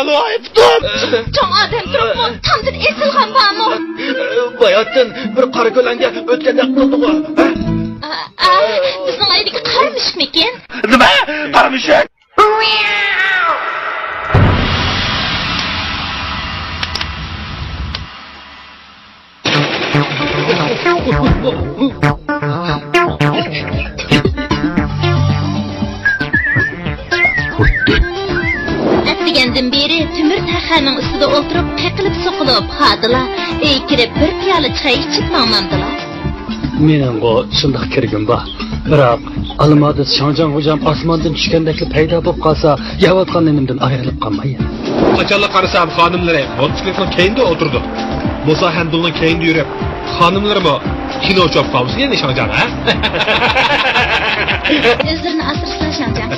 Loyibdim. Çoğ adam turibmi? Tamdan esilgan bormi? Bayatdan bir qora ko'langa o'tgandek qildi-ku. Bizning aydagi qarmishmikin? Nima? Qarmishak? Atdigandan beri Timur taxaning ustida o'tirib, qaqilib soqilib qadila. Kirib bir piyola choy ichib mamamdilar. Mening bu shundoq kirgim bor. Biroq Almadis Shonjon hujam osmondan tushgandek paydo bo'lib qolsa, yavotganligimdan ayrilib qolmayin. Qachonlar qarasam xonimlari mototsiklning keyinda o'tirdi. Musa Handulning keyinda yurib, xonimlarimi kino chop qolsa yana Shonjon, ha? O'zlarini asraslar Shonjon.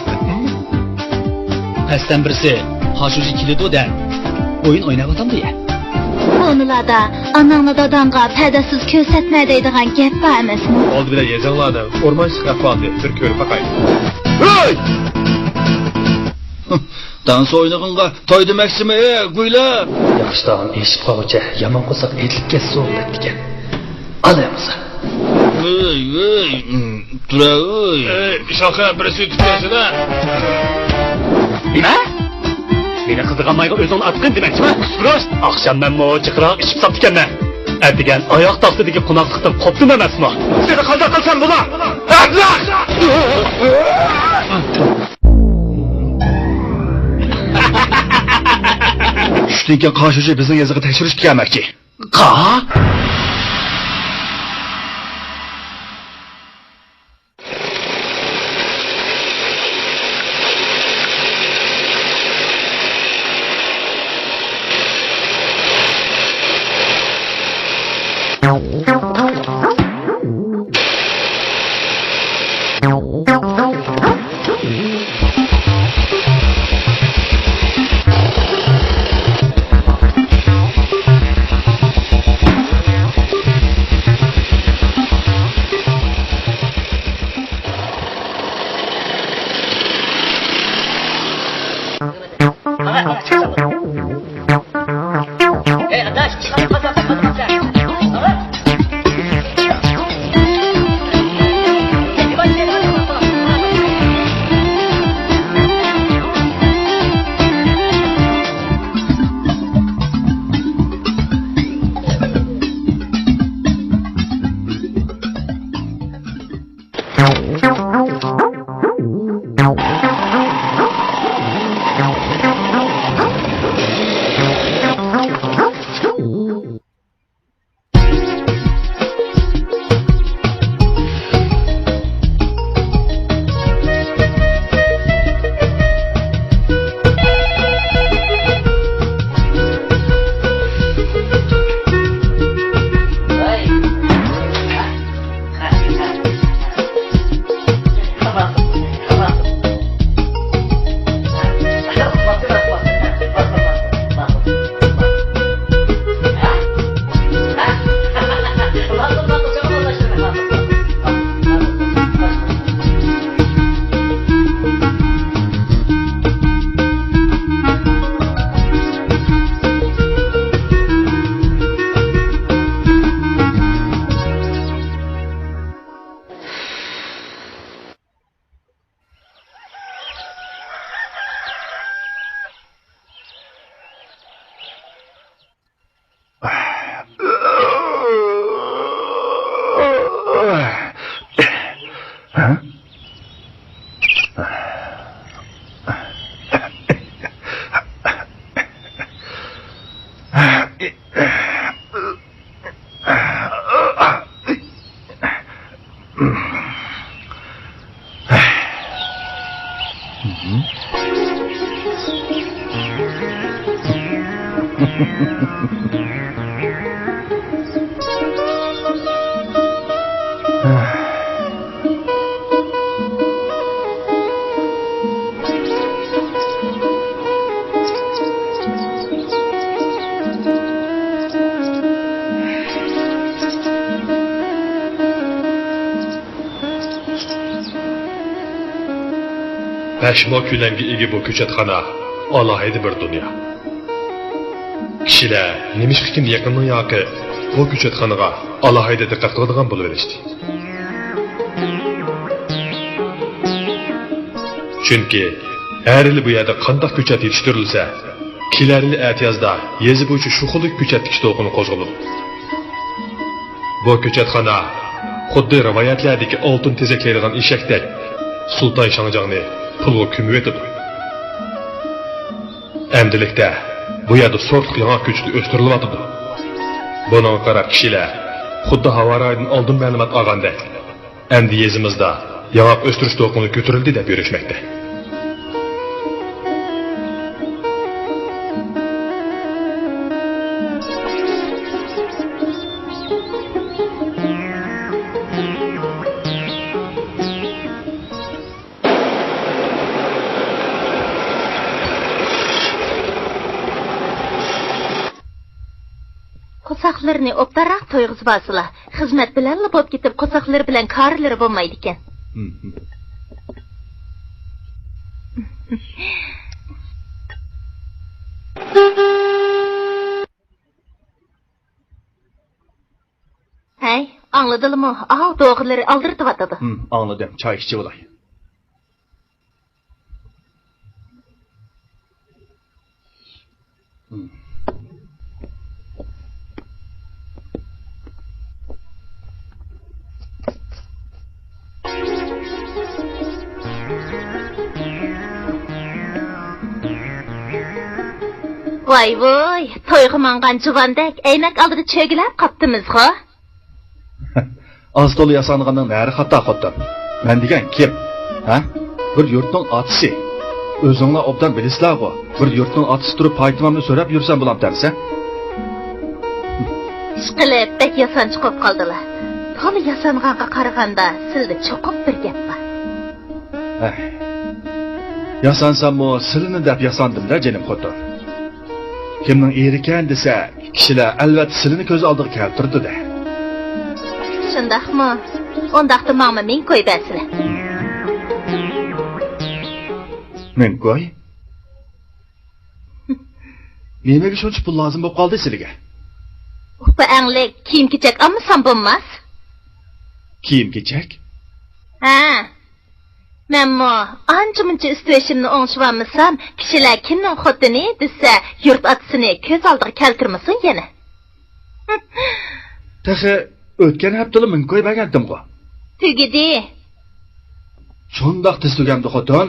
Pasdan birisi Hashuji keldi-da. O'yin o'ynayapti ya. Konularda anangni dadangga pədəsiz ko'rsatma deydigan gap bor emasmi? Oldu bilan yezanlarni o'rmon chiqarib bir ko'rib baqay. Hey! Dans o'ynaganga toy demaksimi, guyla? Yaxshidan eshib qolguncha yomon qo'saq aytilib ketsa ekan. Alamiz. Ey, tura ey. Shoqa birisi tutmasina. Nima? Meni qiziqmayga o'zing atqin demakchimi? Rost, oqshomdan mo'chiqroq ichib sotganman. Atdigan oyoq taqtidagi qo'noqlikdan qopdim emasmi? Seni qanday qilsam bo'lar? Ablah! Shunga qarshi bizning yezig'i tekshirish kerakki. Qa? Pashmo ko'lamga ega bu ko'chatxona alohida bir dunyo. Kishilar nimishqikin yaqinning yoqi bu ko'chatxonaga alohida diqqat qiladigan bo'lib erishdi. Chunki har yil bu yerda qanday ko'chat yetishtirilsa, kelarli atiyazda yezi bo'yicha shu xillik ko'chat tikish to'lqini qo'zg'alib. Bu ko'chatxona xuddi rivoyatlardagi oltin tezaklaydigan eshakdek Sultan Shangjongni pulga ko'mib etdi. Endilikda bu yerda sortliq yangi ko'chati o'stirilyapti. Buni qarab kishilar xuddi havoraydan oldin ma'lumot olganda, endi yezimizda yangi o'stirish to'lqini ko'tarildi deb yurishmoqda. Qo'saqlarni obdaroq to'yg'izib olsalar, xizmat bilan bo'lib ketib, qo'saqlar bilan korlari bo'lmaydi ekan. Hey, anladingmi? Doğruları aldırtıvadı. Anladım. Çay içi olay. Vay vay, toyga mangan juvandek aynak aldıda çögülep qaptımızga. Az dolu yasanğanın näri xata xotdan. Men degen kim? Ha? Bir yurtning atısı. Özüňle obdan bilisizlar-go. Bir yurtning atısı turup paytymamni so'rab yursam bulam dersen. Işqilib bek yasan chiqib qoldilar. To'la yasanğanga qaraganda sizda cho'qib bir gap bor. Yasansam-mo silini deb yasandim-da jenim xotin. Kimning erikan desa, kishilar albatta silini ko'z oldiga keltirdi-da. Shundaqmi? Ondaqda ma'ma men qo'y basila. Men qo'y? Nimaga shuncha pul lozim bo'lib qoldi sizlarga? Bu anglik kiyim-kechak olmasam bo'lmas. Kiyim-kechak? Ha. Menmo ancha-muncha istashimni o'ngishvamsam, kishilar kimning xotini desa, yurt atisini ko'z oldiga keltirmasin yana. Taxi o'tgan haftada men qo'y bagandim-ku. Tugidi. Shundoq tez tugamdi xotin.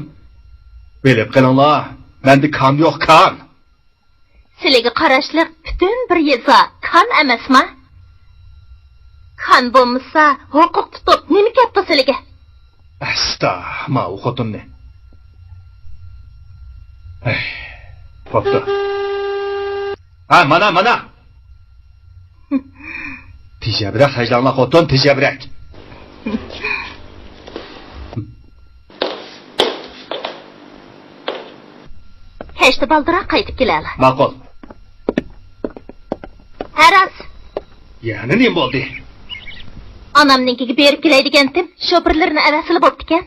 Bilib qilinglar, menda kan yo'q, kan. Sizlarga qarashliq butun bir yeza kan emasmi? Kan bo'lmasa, huquq tutib nima katta sizlarga? Asta, ma u xotinni. Bo'pti. Ha, mana. Tejabrak hajlanlar xotin, tejabrak. Kechda baldiroq qaytib keladi. Ma'qul. Haras. Yana nima bo'ldi? Anamninkiga berib kelay degandim, shopirlarni avasilib bo'pti-kan.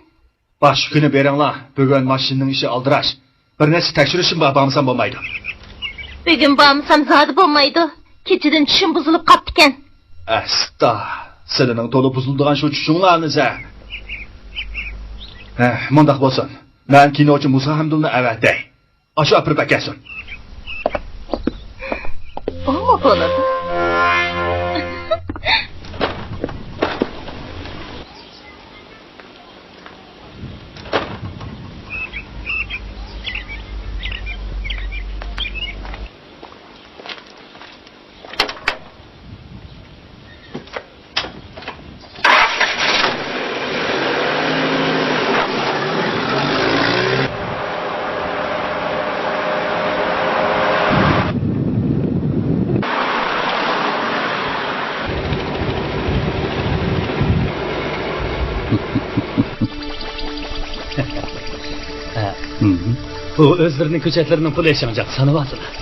Bosh kuni beringlar. Bugun mashinaning ishi aldirash. Bir narsa tekshirishim bormasa bo'lmaydi. Bugun bormasam zodi bo'lmaydi. Kechidan tushim buzilib qopti-kan. Asta, sizlarning to'la buzildigan shu tushunglarni-za. Mundaq bo'lsin. Men kinochi Musa Hamdulni avatay. Aşağı apırıp akasun. Olma bo'ladi. Bu özlerinin köçetlerinin pul yaşamayacak sanıvatılar.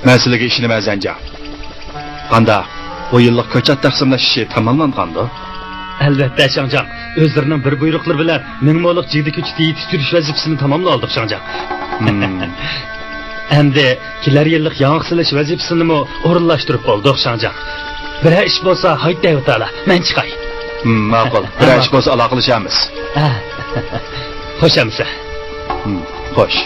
Ben sizlerge işini məzəncəm. Qanda, o yıllık köçet təqsimləş işi tamamlanğandı. Albatta Shangjan, o'zlarining bir buyruqlari bilan mingmo'liq jigdi ko'chati yetishtirish vazifasini tamomladik Shangjan. Endi kelar yillik yangi silish vazifasini o'rinlashtirib oldik Shangjan. Bir ish bo'lsa, hayt deyotala, men chiqay. Ma'qul. Bir ish bo'lsa aloqalashamiz. Xo'shamsa. Xo'sh.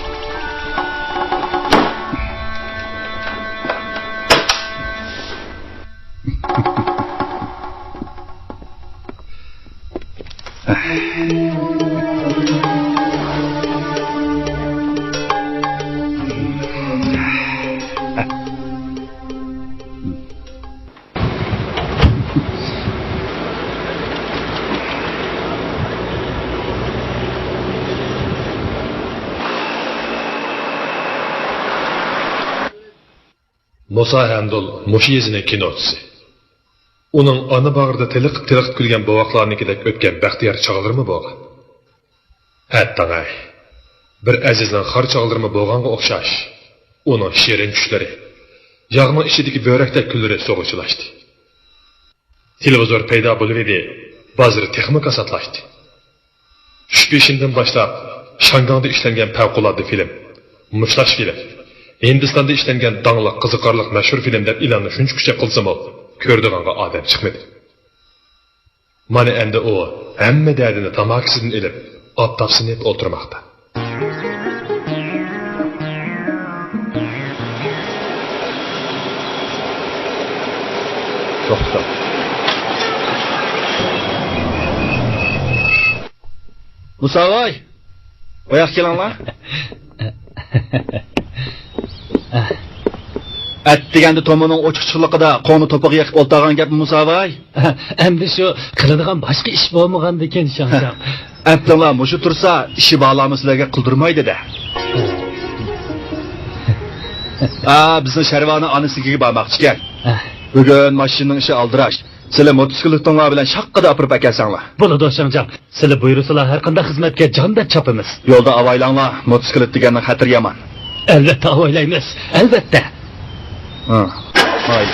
Musa Hamdul mushi yezining kinochisi. Uning ona bag'rida tiliq kulgan bovoqlarnikidek o'tgan baxtiyor chog'larmi bo'lgan? Hattag'ay. Bir azizning xor chog'larmi bo'lganga o'xshash. Uning shirin tushlari, yog'ning ichidagi bo'rakdek kunlari so'g'ilchilashdi. Televizor paydo bo'lib edi, ba'zi texnik asatlashdi. Shu peshindan boshlab Shangongda ishlangan favqulodda film, mushlash film, Hindistonda ishlangan dangliq qiziqarli mashhur film deb e'lonni shuncha kucha qilsam, ko'rdiganga odam chiqmadi. Mana endi u hamma dardini tamakisidan ilib, optopsinib o'tirmoqda. To'xta. Musavoy. Oyoq kelinglar. Atdiganda tomoning ochiqchiligida qoni to'piga yiqib o'ltirgan gap Musavoy. Endi shu qiladigan boshqa ish bo'lmagan ekan Shangjan. Atdilar mushu tursa, ishi bog'lamiz sizlarga qildirmaydi-da. Bizni Sharvona onasiga bormoqchi ekan. Bugun mashinaning ishi aldirash. Sizlar motosikletinglar bilan shaqqada olib akasanglar. Bo'ladi Shangjan. Sizlar buyursalar har qanday xizmatga jon deb chopamiz. Yo'lda avaylanglar, motosiklet deganning xatir yomon. Albatta avaylaymiz. Albatta. Hay.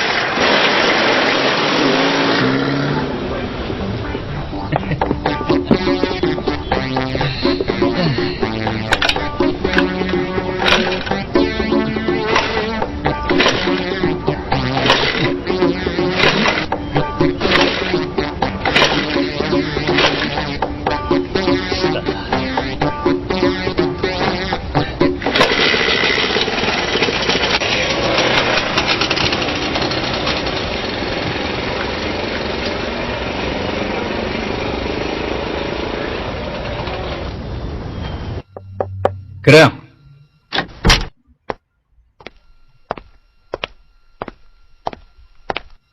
Kiring.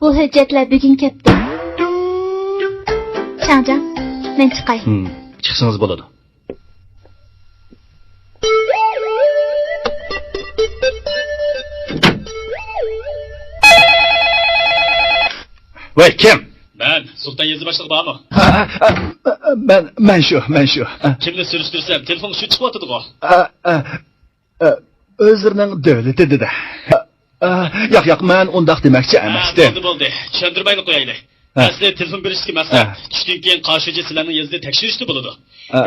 Bu hujjatlar bugun keldi. Shangjan, men chiqay. Chiqsangiz bo'ladi. Voy, kim? Ben Sultan Yazı başlığı var mı? Men shu. Kimni surishtirsam, telefon shu chiqib o'tadi-ku. O'zlarining davlati dedi. Yo'q, men undaq demoqchi emasdim. Bo'ldi. Tushuntirmaylik qo'yaylik. Aslida telefon berishga maslahat. Tushdan keyin Qoshichi sizlarning yazida tekshirishdi bo'ladi.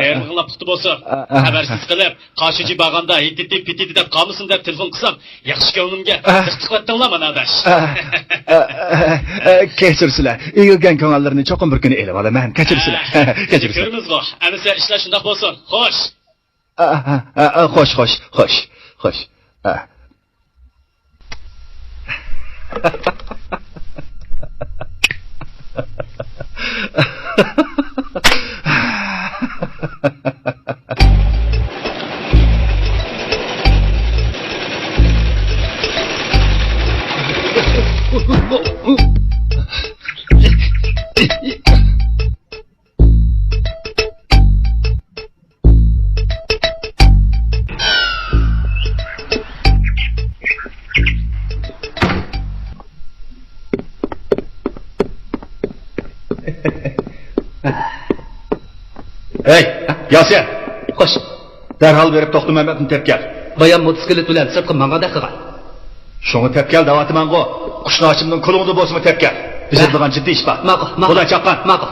Eğer mıqlaplıqtı bolsa, habersiz qilib, Qoshichi bag'anda hititi deb qolmasin deb telefon qilsam, yaxshi ko'nglimga qiqtiqlatdinglar mana adash. Kechirsizlar. Egilgan ko'ngillarni cho'qim bir kuni elib olaman. Kechirsizlar. Ko'rimiz-ku. Anisa ishlar shundoq bo'lsin. Xo'sh. Xo'sh. Hey, Yasin. Xo'sh. Darhol berib To'xtam Mamatni tepib kel. Bayan motosiklet bilan sirtqi mangada qilgan. Shuni tepib kel, da'vatimanga. Qushnochimning qo'lingda bo'lsa tepib kel. Bizga jiddiy ish bor. Ma'qul. Qo'ldan chaqqan. Ma'qul.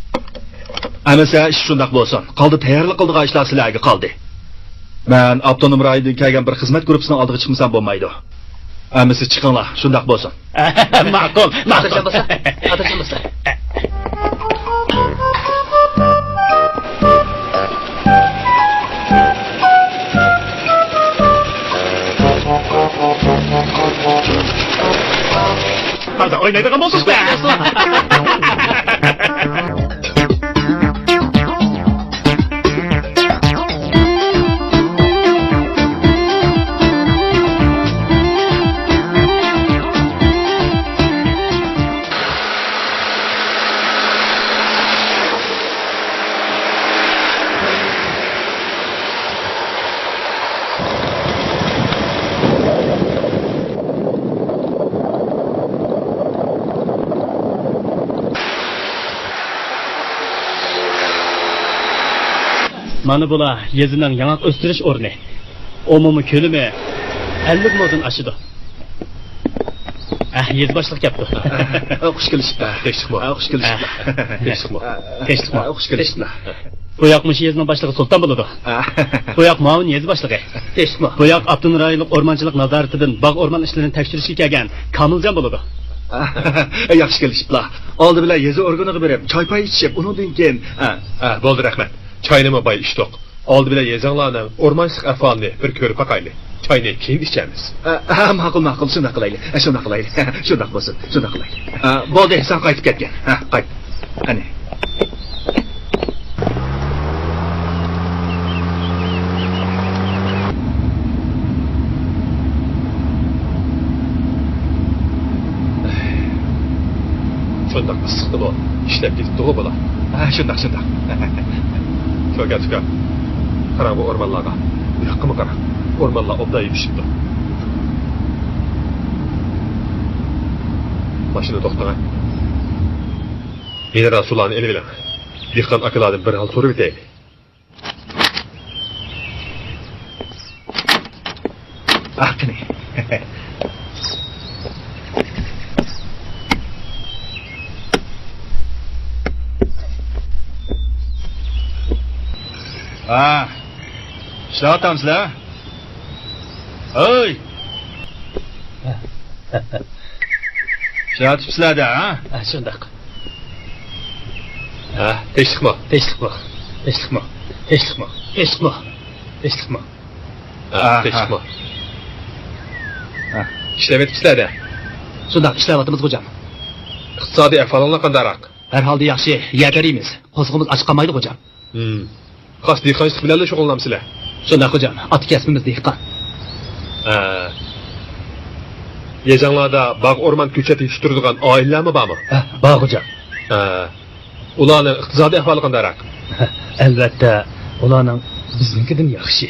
Amasa ish shundaq bo'lsin. Qoldi tayyorlik qildigan ishlar sizlarga qoldi. Men avtonom rayondan kelgan bir xizmat guruhining oldiga chiqmasam bo'lmaydi. Amasa chiqinglar, shundaq bo'lsin. Ma'qul, ma'qul. Xotirjam bo'lsa. Hadi oynaydigan bo'lsiz be. Mana bular yezining yangi o'stirish o'rni. Umumiy ko'lami 50 moddan oshidi. Yez boshliq kapti. Xush kelishibdi. Xush kelishibdi. Xush kelishibdi. Bu yoqmish yezning boshlig'i sulton bo'ladi. Bu yoq ma'mur yez boshlig'i. Bu yoq Abdun rayonlik o'rmonchilik nazoratidan bog' o'rmon ishlarini tekshirishga kelgan Kamiljon bo'ladi. Yaxshi kelishibdilar. Oldi bilan yezi organiga berib, choy-poy ichib, undan keyin bo'ldi rahmat. Choynimi boy ishtoq. Oldi bilan yezanglarning o'rmonchilik ahvolini bir ko'rib boqaylik. Choyni keyin ichamiz. Ma'qul, shunday qilaylik. Shunday bo'lsin, shunday qilaylik. Bo'ldi, sen qaytib ketgan. Qayt. Ana. Shunday issiqdi bu. Ishlab ketibdi bu bola. Shunday. Tuka. Qarang bu o'rmonlarga. Bu yoqqa qarang. O'rmonlar obday pishibdi. Mashina to'xtagan. Mineral sularni elib oling. Dehqon akalardan bir hal so'rab o'taylik. Qani. Ishlatamsizlar? Oy! Ishlatibsizlar-da, Shunday. Tinchlikmi? Tinchlikmi? Ishlab o'tibsizlar-da. Shunday ishlayapmiz xo'jam. Iqtisodiy ahvolinglar qandayroq? Har holda yaxshi, yetarimiz. Qo'zg'imiz och qolmaydi xo'jam. Xos dehqonchilik bilan shug'ullanamsizlar. Shunday xo'jam, ot kasbimiz dehqon. Yezanglarda bog' o'rmon ko'chat yetishtiradigan oilalarmi bormi? Bor xo'jam. Ularning iqtisodiy ahvoli qandayroq? Albatta, ularning biznikidan yaxshi.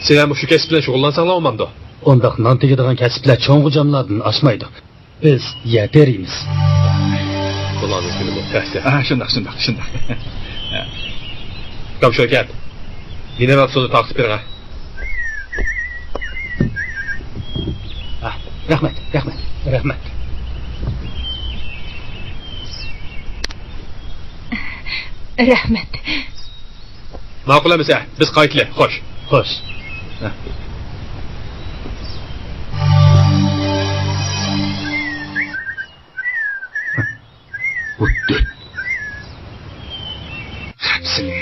Sen ham shu kasb bilan shug'ullansanglar olmamdi. Ondaq non tegadigan kasblar cho'ng xo'jamlardan oshmaydi. Biz yetarimiz. Ularning filmi tahsil. Shunday. Kamshokat. Mineral suvni taqsib berga. Rahmat. Rahmat. Ma'qul emasa, biz qaytli. Xo'sh. O'tdi. Hapsini.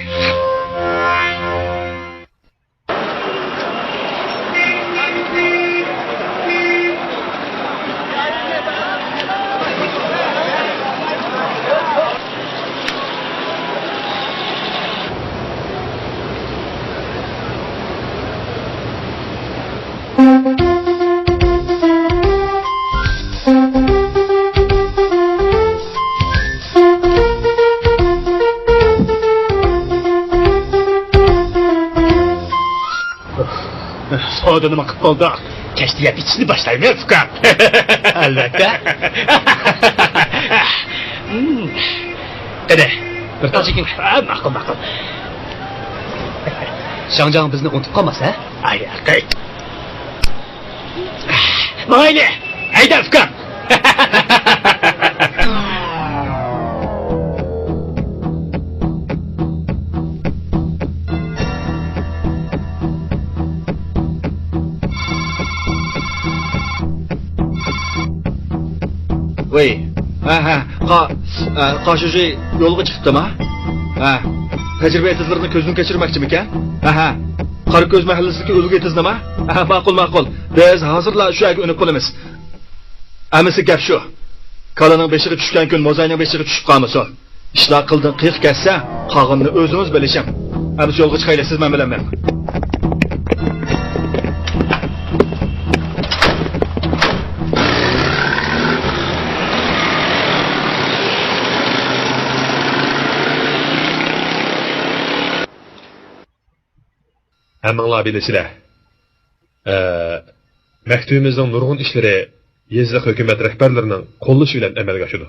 Soda nima qilib qoldik? Kashtiga bichishni boshlaymiz, ukam. Albatta. Qani, bir tojiking. Ma'qul. Shangjang bizni unutib qolmasa? Ayaqay. Mayli, hayda ukam. Voy. Qo'shichi yo'lga chiqibdimi? Tajriba tizlarini ko'zdan kechirmoqchimikan? Qorko'z mahallasidagi o'lga tiznimi? Ma'qul. Biz hozirla shu yerga unib qolamiz. Amisi gap shu. Kalaning beshiga tushgan kun mo'zayning beshiga tushib qolmasin. Ishlar qildin qiyiq ketsa, qog'inni o'zingiz bilishim. Amisi yo'lga chiqaylik, men bilaman. Hammanglar bilisizlar. Maktabimizning nurg'un ishlari yezliq hukumat rahbarlarining qo'llashi bilan amalga oshadi.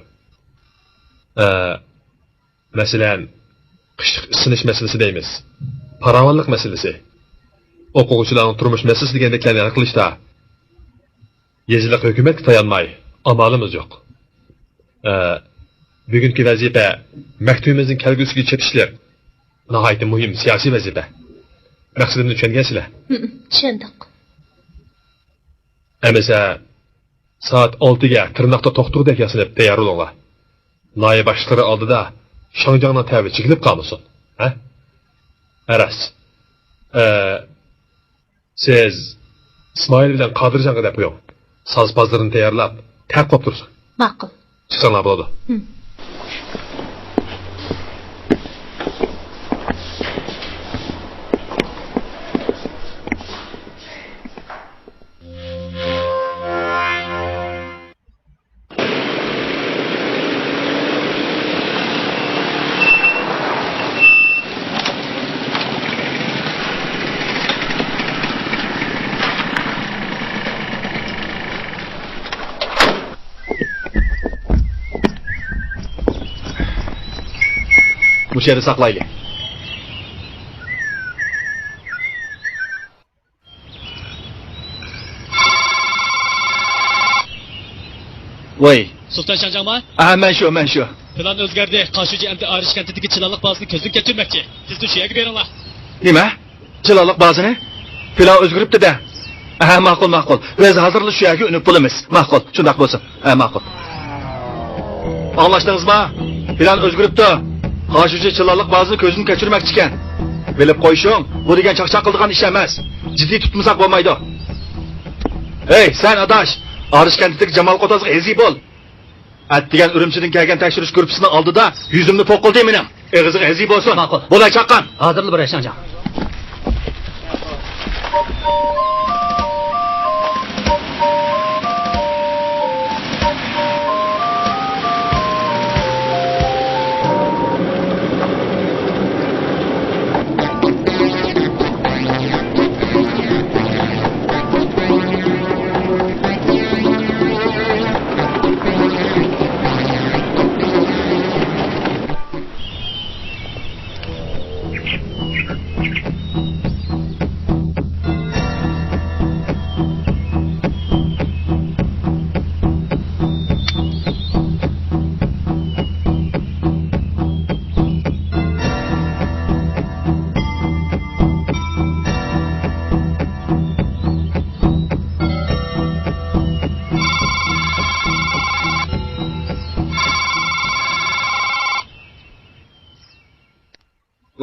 Masalan, qishliq isinish masalasi deymiz. Farovonlik masalasi. O'quvchilarning turmush masalasi degandeklarni hal qilishda yezliq hukumatga tayanmay amalimiz yo'q. Bugungi vazifa maktabimizning kelgusiga chetishlar nihoyatda muhim siyosiy vazifa. Maqsadimni tushungansizlar? Tushundik. Amasa soat 6 ga tirnoqda to'xturdek yasinib tayyor bo'linglar. Loyiha boshliqlari oldida Shangjongning ta'bi chekilib qolmasin. Aras. Siz Ismoil bilan Qodirjonga deb qo'ying. Soz bozlarini tayyorlab, taqib tursin. Ma'qul. Chiqsanglar bo'ladi. Bu yerda saqlaylik. Voy. Sultan Şanjangma? Men shu. Plan o'zgardi. Qoshichi endi Arish kentidagi Chilonliq bazasini ko'zdan kechirmoqchi. Siz shu yerga beringlar. Nima? Chilonliq bazasini? Plan o'zgaribdi-da. Ma'qul. Biz hozirlik shu yerga unib bo'lamiz. Ma'qul. Shunday bo'lsin. Ma'qul. Anlashdingizmi? Plan o'zgaribdi. Qoshichi Chilonliq bazasini ko'zdan kechirmoqchi ekan. Bilib qo'yishing, bu degan chaqchaq qilgan ish emas. Jiddiy tutmasak bo'lmaydi. Hey, sen adash, Arish kentidagi Jamol Qotozga ezi bo'l. Atdigan Urumchidan kelgan tekshirish guruhisining oldida yuzimni po'qildi mening. Eg'iziga ezi bo'lsin. Bo'lay chaqqan. Hozirli bir Shanjang.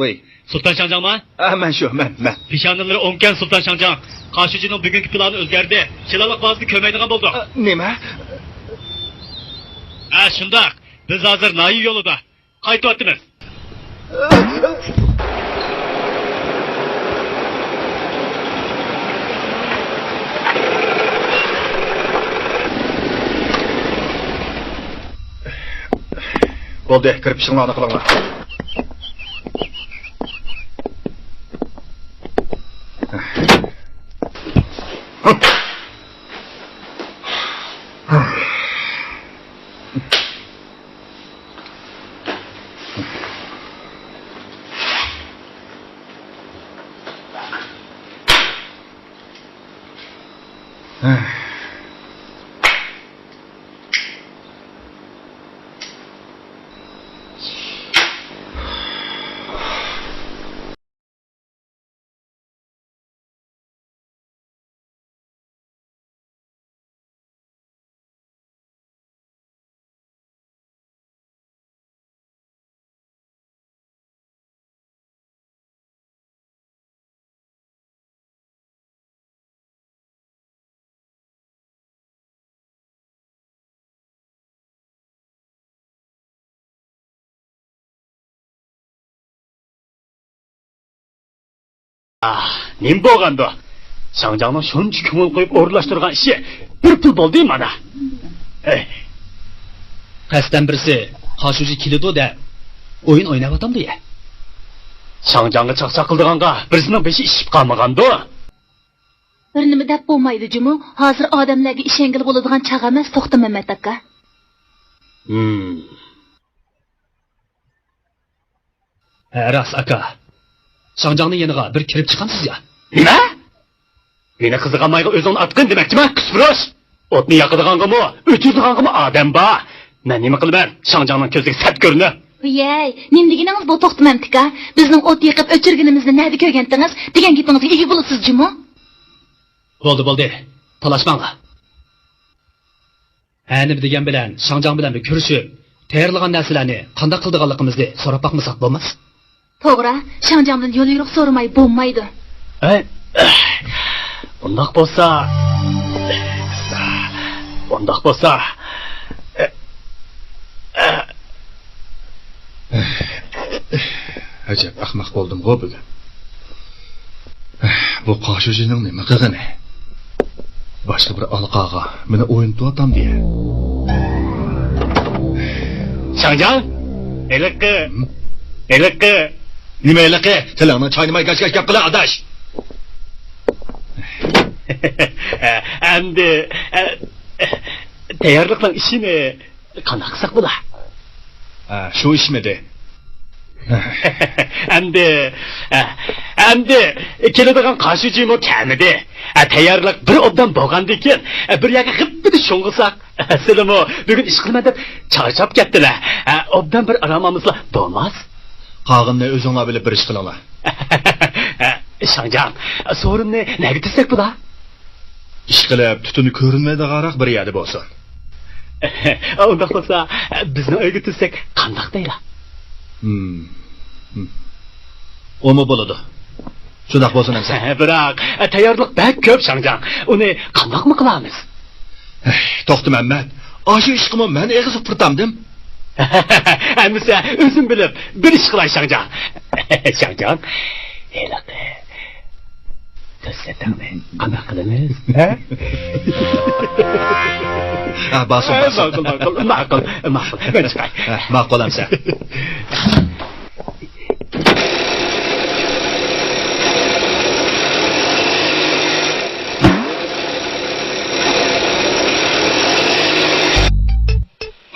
Voy. Sultan Şanjangma? Men. Pishonalari o'nkan Sultan Shangjang. Qoshichining bugungi plani o'zgardi. Chilonliq bazasini ko'maydigan bo'ldi. Nima? Shundoq. Biz hozir Noyi yo'lida qaytyapmiz. Bo'ldi, kirib ishinglarni qilinglar. 님 bo'lganda Shangjanning shuncha ko'ngil qo'yib o'rlashtirgan ishi bir pul bo'ldi mana. Qasdan birisi Qoshuji keldi deb o'yin o'ynab o'tamdi ya. Shangjanga chaqchaq qildiganga birisining beshi ishib qolmagandi. Bir nima deb bo'lmaydi jumu. Hozir odamlarga ishengil bo'ladigan chaq emas, to'xta Mamat aka. Ras aka. Shangjanning yeniga bir kirib chiqamsiz ya. Nima? Meni qiziqamayga o'zingni atqin demakchiman, kusprosh. O'tni yoqadiganmi, o'chirdiganmi odam bor. Men nima qilaman? Shangjanning ko'ziga sat ko'rindi. Voy, nim deganingiz bu to'xtamamtika. Bizning o't yiqib o'chirganimizni nada ko'rgandingiz degan gapingizga ega bo'lasiz jumu. Bo'ldi. Talashmanglar. Nima degan bilan Shangjan bilan bir ko'rishib, tayyorlagan narsalarni qanday qildiganligimizni so'rab boqmasak bo'lmas? To'g'ri, Shangjandan yo'l yo'riq so'ramay bo'lmaydi. Undoq bo'lsa, Ajab ahmoq bo'ldim-ku bugun. Bu Qoshujining nima qilgani? Boshqa bir alqaga meni o'yintiyotam deya. Shangjan, eliqi. Nima eliqi? Tilingni chaynamay gach-gach gap qila, adash. Endi tayyorlikning ishini qanday qilsak bo'lar? Shu ishmidi? Endi keladigan Qoshujimi kamidi. Tayyorlik bir obdan bo'lgandan keyin bir yoqqa xibbi sho'ng'ilsak, sizlarmi bugun ish qilma deb charchab ketdilar. Obdan bir aramamizlar bo'lmas. Qog'inni o'zinglar bilib bir ish qilinglar. Shangjan, so'rimni nega tizsak bo'lar? Ish qilib, tutuni ko'rinmaydiganroq bir yerda bo'lsin. Undaq bo'lsa, bizni uyga tizsak qanday deylar? O'mi bo'ladi. Shunday bo'lsin hamsa. Biroq tayyorlik bak ko'p Shangjan. Uni qandoqmi qilamiz? To'xta Mamat. Ashu ishqimni men eg'izib turtamdim. Hamsa o'zim bilib bir ish qilay Shangjan. Shangjan, elaqi. Tizsatami? Qanday qilamiz? Bosim. Ma'qul. Men chiqay. Ma'qul hamsa.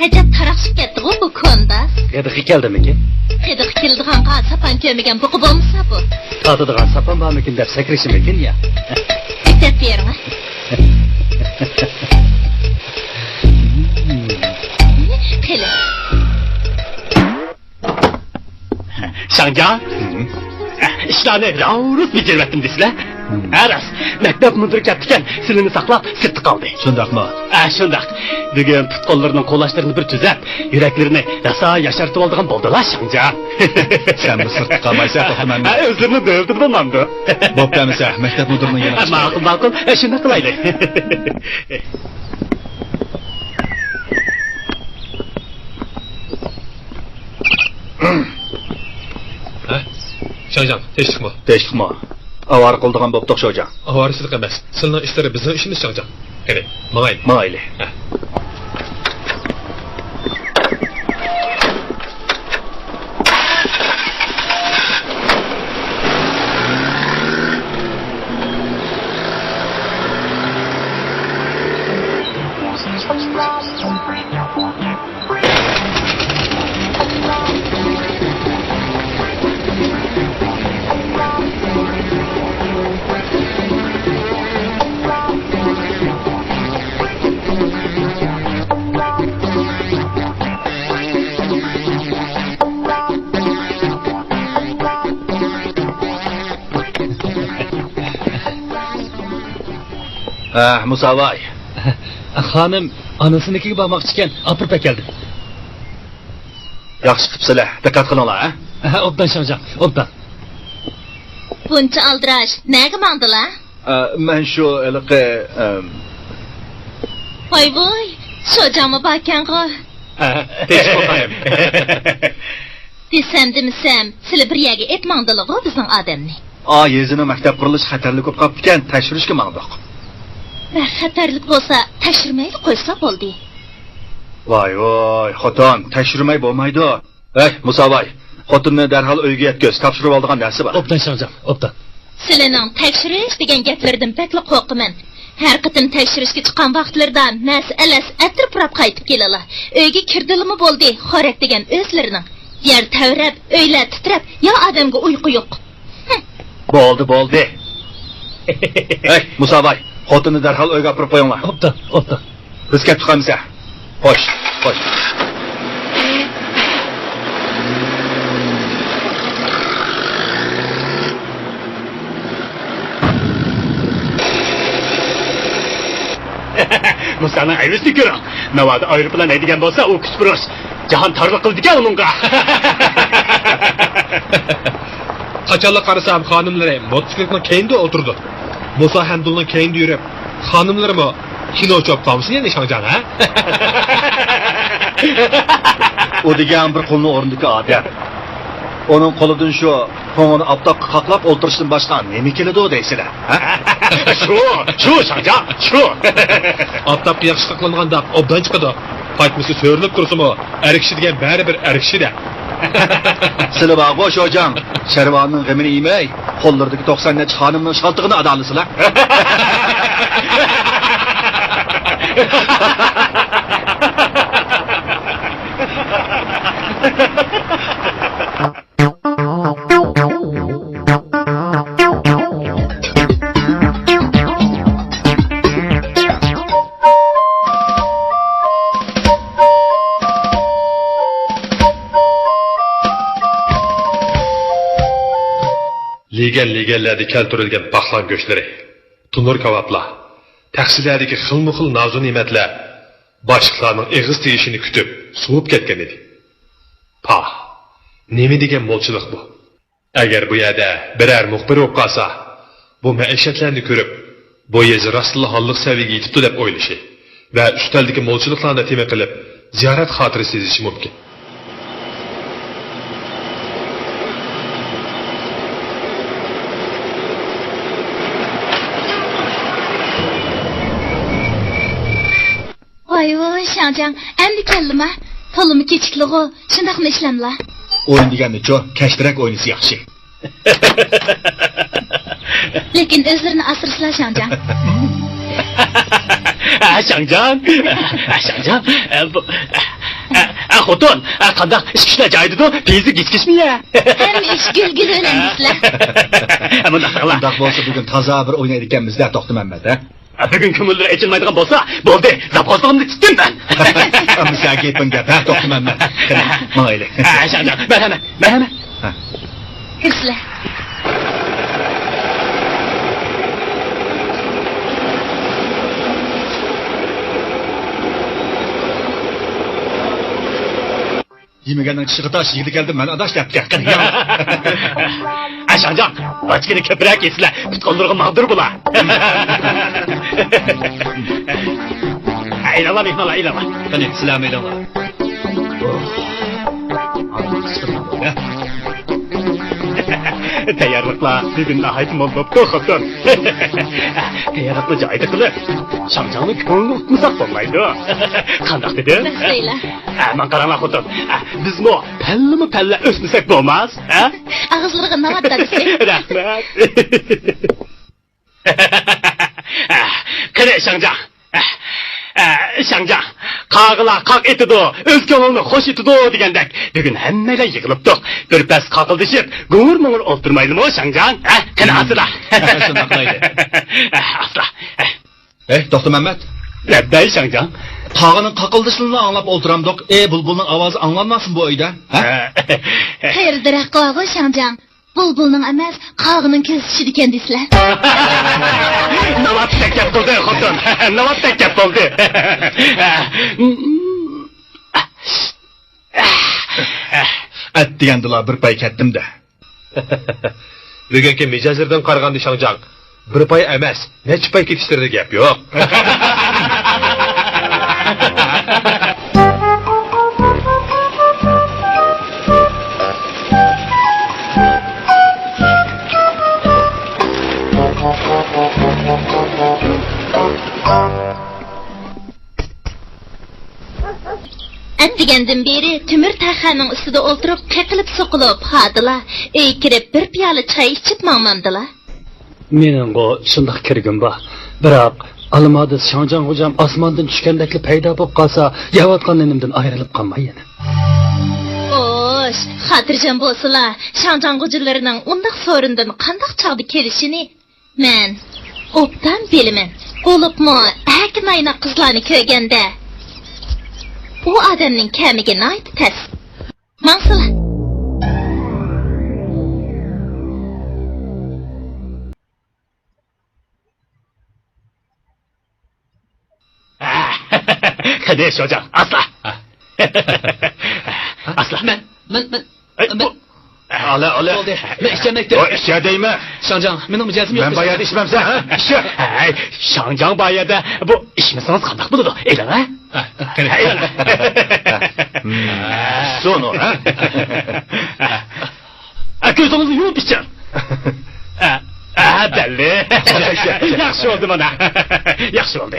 Hajab taraqshib ketdi bu ko'nda. Qediqi keldimi-ki? Qidiq keldigan sapan ko'migan bu bo'lmasa bu. Tadidigan sapan bormikin deb sakrishimikin ya. Bittep berma. Qile. Shangjan? İşlarni ravuruz bitirmettim desizler. Aras, mektep müdürü kettiken silini saklap sirti kaldı. Şundaqmı? Şundaq. Bugün tutqollarının qo'lashlarını bir tüzep, yüreklerini rasa yaşartып aldığan boldular Shangjan. Sen bu sirti kalmaysa to'xtaman. Özlerini dövdür bulmamdı. Bo'ptamisa, mektep müdürünün yanına chiq. Ma'qul. Shunda qilayli. Shangjan, tinchlikmi? Tinchlikmi? Avara qildigan bo'pti o'xshagan. Avarisilik emas. Sizning ishlari bizning ishimiz Shangjan. Qani, mayli. Musavay. Hanım anasinikiga bormoqchi ekan, opirib keldi. Yaxshi qilibsizlar. Diqqat qilinglar, ha? Obdan Shangjan, obdan. Buncha aldirash, nega mandilar? Men shu eliqi Voy, sho'jami bakanqo. Desam, sizlar bir yerga etmangdilar bizning odamni. yezini maktab qurilishi xatarli ko'p qolib ekan, tekshirishga mangdiq. Xatarlik bo'lsa, tekshirmayli qo'ysa bo'ldi. Voy, xotin, tekshirmay bo'lmaydi. Ey, Musovoy, xotinni darhol uyga yetkaz, topshirib oldigan narsa bor. Obdan Shangjan, obdan. Sizlarning tekshirish degan gaplardan bekli qo'rqaman. Har qatim tekshirishga chiqqan vaqtlarda nas alas atirib qaytib kelala. Uyga kirdilimi bo'ldi, xorak degan o'zlarining. Yer tavrab, uylar titrab, yo odamga uyqu yo'q. Bo'ldi. Ey, Musovoy, xotinni darhol uyga olib qo'yinglar. Obdan. Biz ketib chiqamiz. Xo'sh. Musa'nın ayvisi görün. Navada ayrıpılan edigen bolsa o küsbürüş. Cahan targı kıldı ki onunla. Kaçarla karısam hanımları motosikletin keyinde oturdu. Musa Hamdul'un keyinde yürüp hanımları mı kino çöp kalmışsın yani Şangcan ha? O degan bir qulni o'rnidagi odam. Onun qo'lidan shu qo'ng'ini aptaqqa qaqlab o'ltirishdan boshqa nima keladi deysizlar, ha? Şu Şangcan, şu. Aptaqqa yaxshi qaqlanganda obdan chiqadi. Qaytmisi so'rilib tursinmi? Erkishi degan bari bir erkishida. Sizlar bog'bo sho'jan, Sharvonning g'amini yemay, qo'llaridagi 90 necha xonimning shaltig'ini adolisizlar. Legellarda keltirilgan baxlan go'shtlari, tunur kavaplar, taxsilardagi xilma-xil navzu ne'matlar boshliqlarning eg'iz tegishini kutib, suvib ketgan edi. Nima degan mo'lchilik bu? Agar bu yerda biror muxbir bo'lib qolsa, bu maishatlarni ko'rib, bu yezi rostli holliq saviyaga yetibdi deb o'ylashi va ustaldagi mo'lchiliklarni tema qilib, ziyorat xotiri sezishi mumkin. Voy, Shangjan, endi keldimi? To'limi kechiklig'i, shundaqmi ishlamla? O'yin deganni-ku, kashtirak o'ynisi yaxshi. Lekin o'zlarini asrasizlar, Shangjan. Shangjan, xotin, qanday ishkishlar joyida-ku, tezli kechkishmi-ya? Hamma ish gul o'ynaysizlar. Bundoq bo'lsa bugun toza bir o'ynaydiganmiz-da, To'xtamanmat, ha? Bugün kömürleri içilmaydigan bolsa, bo'ldi, zapqozligimni tutdim ben. Ammo sen gaping gap, To'xtamanmat. Mayli. Shangjan, marhamat. Sizlar. Yemeganning tishiga tosh yig'di keldim, men adash deb gapgan. Shangjan, ochgini ko'proq yesizlar, tutqunlarga mag'dur bo'lar. Aylala mehmonlar, aylala. Qani, sizlar aylala. Tayyorliklar bugun nihoyat mo'l bo'pti, xotin. Tayyorlikni joyida qilib, Shangjanning ko'nglini tutmasak bo'lmaydi. Qandoq dedi? Nasaylar. Men qaranglar xotin. Bizmi palla o'smasak bo'lmas, ha? Og'izlariga navbat dadisi. Rahmat. Qani Shangjan. Shangjan, qag'ila qaq etidi, o'z ko'nglini xo'sh etidi degandek. Bugun hammalar yig'ilibdi. Bir pas qaqildishib, go'r-mo'ng'ir o'ltirmaydimi Shangjan? Qani asla. Shundoq qilaydi. Asla. Ey, To'xtamanmat. Labday Shangjan. Qag'ining qaqildishini anglab o'tiramdiq. Bulbulning ovozi anglanmasin bu uyda, ha? Xayr daraxt qog'i Shangjan. Bulbulning emas, qog'ining kesishidi ekan deysizlar. Navbat gap bo'ldi, xotin. Navbat gap bo'ldi. At degandilar bir pay ketdim-da. Bugungi mijozlardan qaraganda Shangjan, bir pay emas, necha pay ketishtirdi gap yo'q. Degenden beri tümür taxanın üstüde oturup qaqilib soqilib hadila. Ey kirib bir piyola çay içip mağmandıla. Mening o shundoq kirgim bor. Biroq Almadi Shangjan hocam osmondan tushgandek paydo bo'lib qolsa, yeyotgan nimdan ayrilib qolmay yana. Oş, xatirjam bolsala, Shangjan hocalarining undaq sorundan qandaq chaqdi kelishini men obdan bilaman. Bo'libmi, hakim ayna qizlarni ko'rganda bu odamning kamiga nayt tas. Mansala. Hadi hocam, asla. Asla. Men. Ala. Men işlemekte. O işe değme. Shangjan, mening mijozim yo'q. Ben bayağı içmemse ha? İşe. Shangjan bayada bu işmesiniz qandaq bo'ladi? Elan ha? Sonu ha? Ko'zingizni yumib iching. Belli. Yaxshi oldu mana. Yaxshi oldu.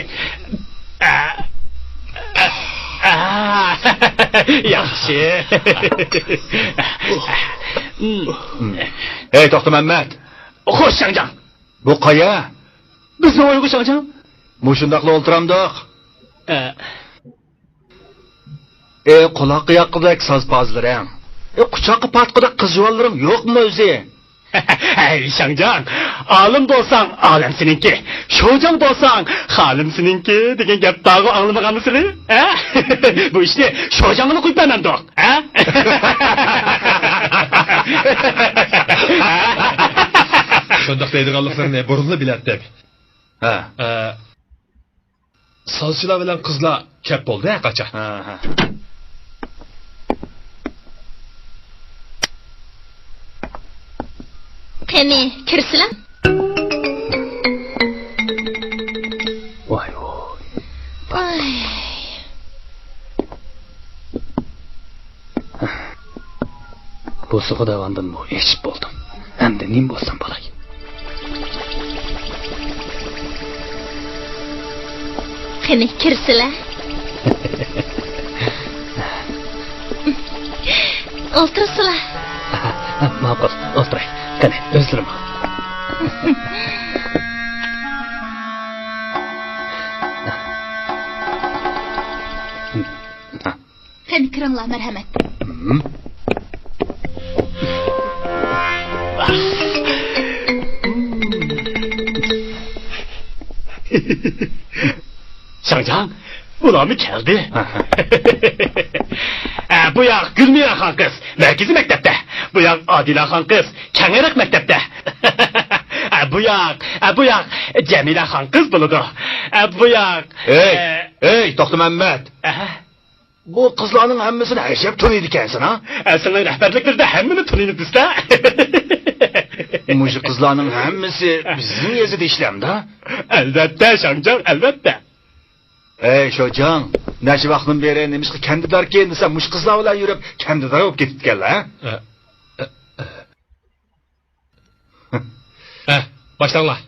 Yaxshi. Ey Toxtu Mehmet. Xo'sh Shangjan. Bu qaya? Bizni o'ygu Shangjan. Muşundaqla oltiramdiq. Quloqqa yoqqidek sazpozlaring. Quchoqqa patqidek qizjuvonlarim yo'qmi o'zi? Hey Shangjan, olim bo'lsang olam seninki, Shojang bo'lsang xolim seninki degan gap tag'i anglamaganmisizlar? Ha? Bu ishni Shojangni qo'yib bermandoq, ha? Shundaq deydiganliklarini burunli biladi deb. Ha. Sozchilar bilan qizlar kep bo'ldi qachon. Ha. Qani, kirsilam. Voy. Ay. Bu suxudavandan bu eshib bo'ldim. Endi nim bo'lsam bo'lay. Qani, kirsila. O'tirsila. Ma'qul, o'tiray. Qani, o'zlarim. Qani, kiringlar, marhamat. Shangjan, ularmi keldi? Bu yoq Gulmira xon qiz, markaziy maktabda. Bu yoq Odila xon qiz, Kangariq maktabda. Bu yoq Jamila xon qiz bo'ladi. Bu yoq Ey Toxtu Mehmet. Bu qizlarning hammasini hashab taniydi ekansan ha? Sizning rahbarliklarda hammani taniydi-sizda. Muşu qizlarning hammasi bizning yezida ishlamda. Albatta, Shangjan, albatta. Ey Shojang, necha vaqtdan beri nimishqa kandidarkan desa mush qizlar bilan yurib kandidar bo'lib ketibdilar ha? Başlanglar.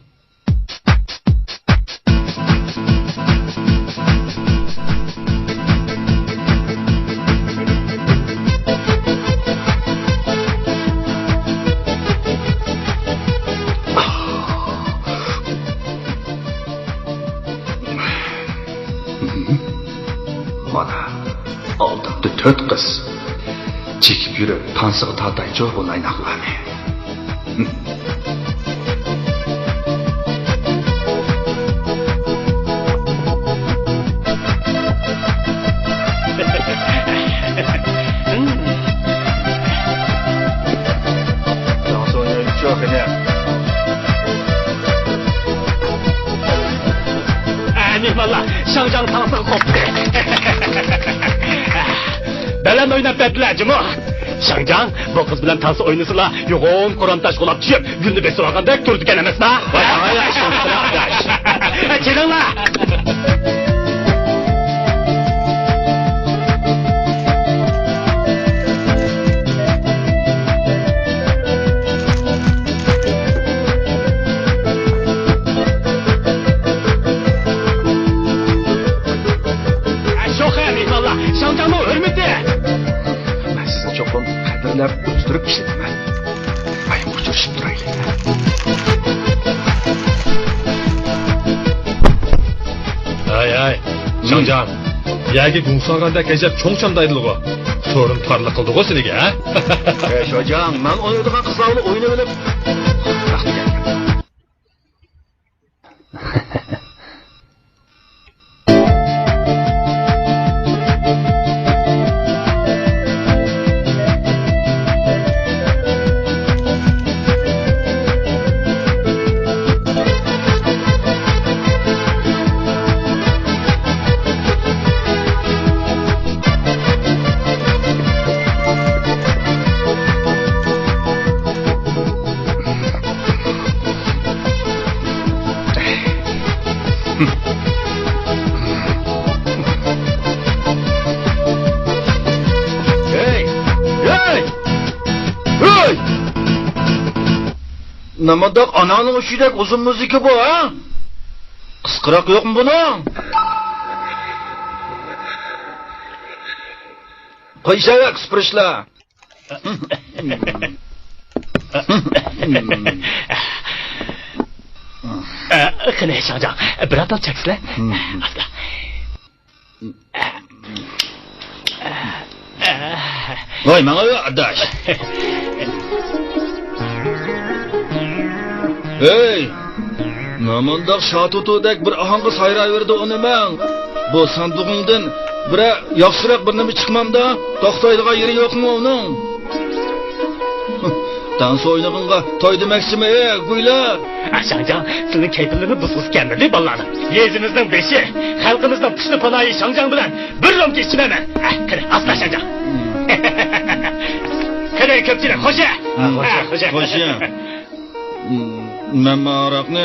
Mana oldimda 4 qiz chekib yurib tansiq tataychi bo'laynoqlarni. Valla, Shangjan tansiq qopdi. Baland o'ynab berdilar, jimo. Shangjan, bu qiz bilan tansiq o'ynasizlar, yo'g'on Qur'on tashqilab tushib, gulni besib olgandek turdigan emasmi? Kelinglar. Şangcan'ın hürmeti. Ben sizni çoxum qadrlab o'stirib ishlataman. Bayim uchrashib turaylik. Ay, Şangcan. Yagi gumsaganda kajab cho'ngchamdaydilg'o. So'rim tarliq qildi-g'o seniga, ha? Sho'jang, men o'ynaydigan qizlarni o'ynab olib, vaqti kelgan. Namadak ananın uşuydak uzun müziki bu ha? Kıskırak yok mu bunun? Koy şaya kıspırışla. Qani Şangcan, bir atal çeksizler. Asla. Vay bana ya adaş. Hey! Namandak şatutudek bir ahangı sayrayverdi onu men. Bu sanduğundan bir yaxşırak bir nima çıkmamda, to'xtaydigan yeri yok mu onun? Dans oynaganga toy demoqchimi, guyla? Şangcan, sizin keyfinliğini buzsuz kendini ballanı. Yezinizden beşi, halkınızdan püşlü panayı Şangcan bilen bir rom geçmemen. Kırı, asla Şangcan. Kırı köpçüler, hoşa. Hoşa. Men maraqni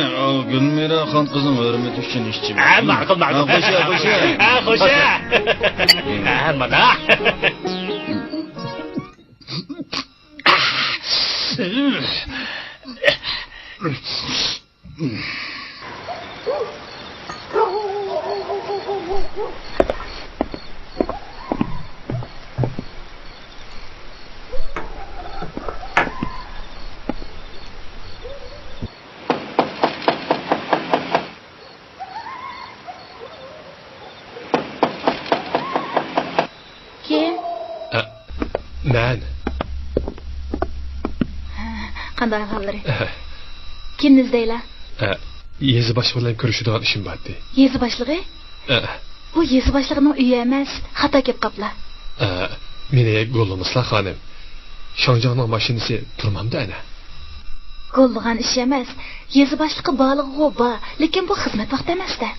Gulmira xon qizning hurmati uchun ishchiman. Ma'qul. Hoşa. Mana. Kim? Men. Qanday ahvollari? Kimni izlaylar? Yezi bosh bilan ko'rishadigan ishim bor edi. Yezi boshlig'i? Bu yezi boshlig'ining uyi emas, xato kelib qopla. Meni go'llamaslar xonim. Shangjanning mashinasi turmamda ana. Qo'llagan ish emas. Yezi boshlig'i bog'lig'i bor, lekin bu xizmat vaqti emas-da.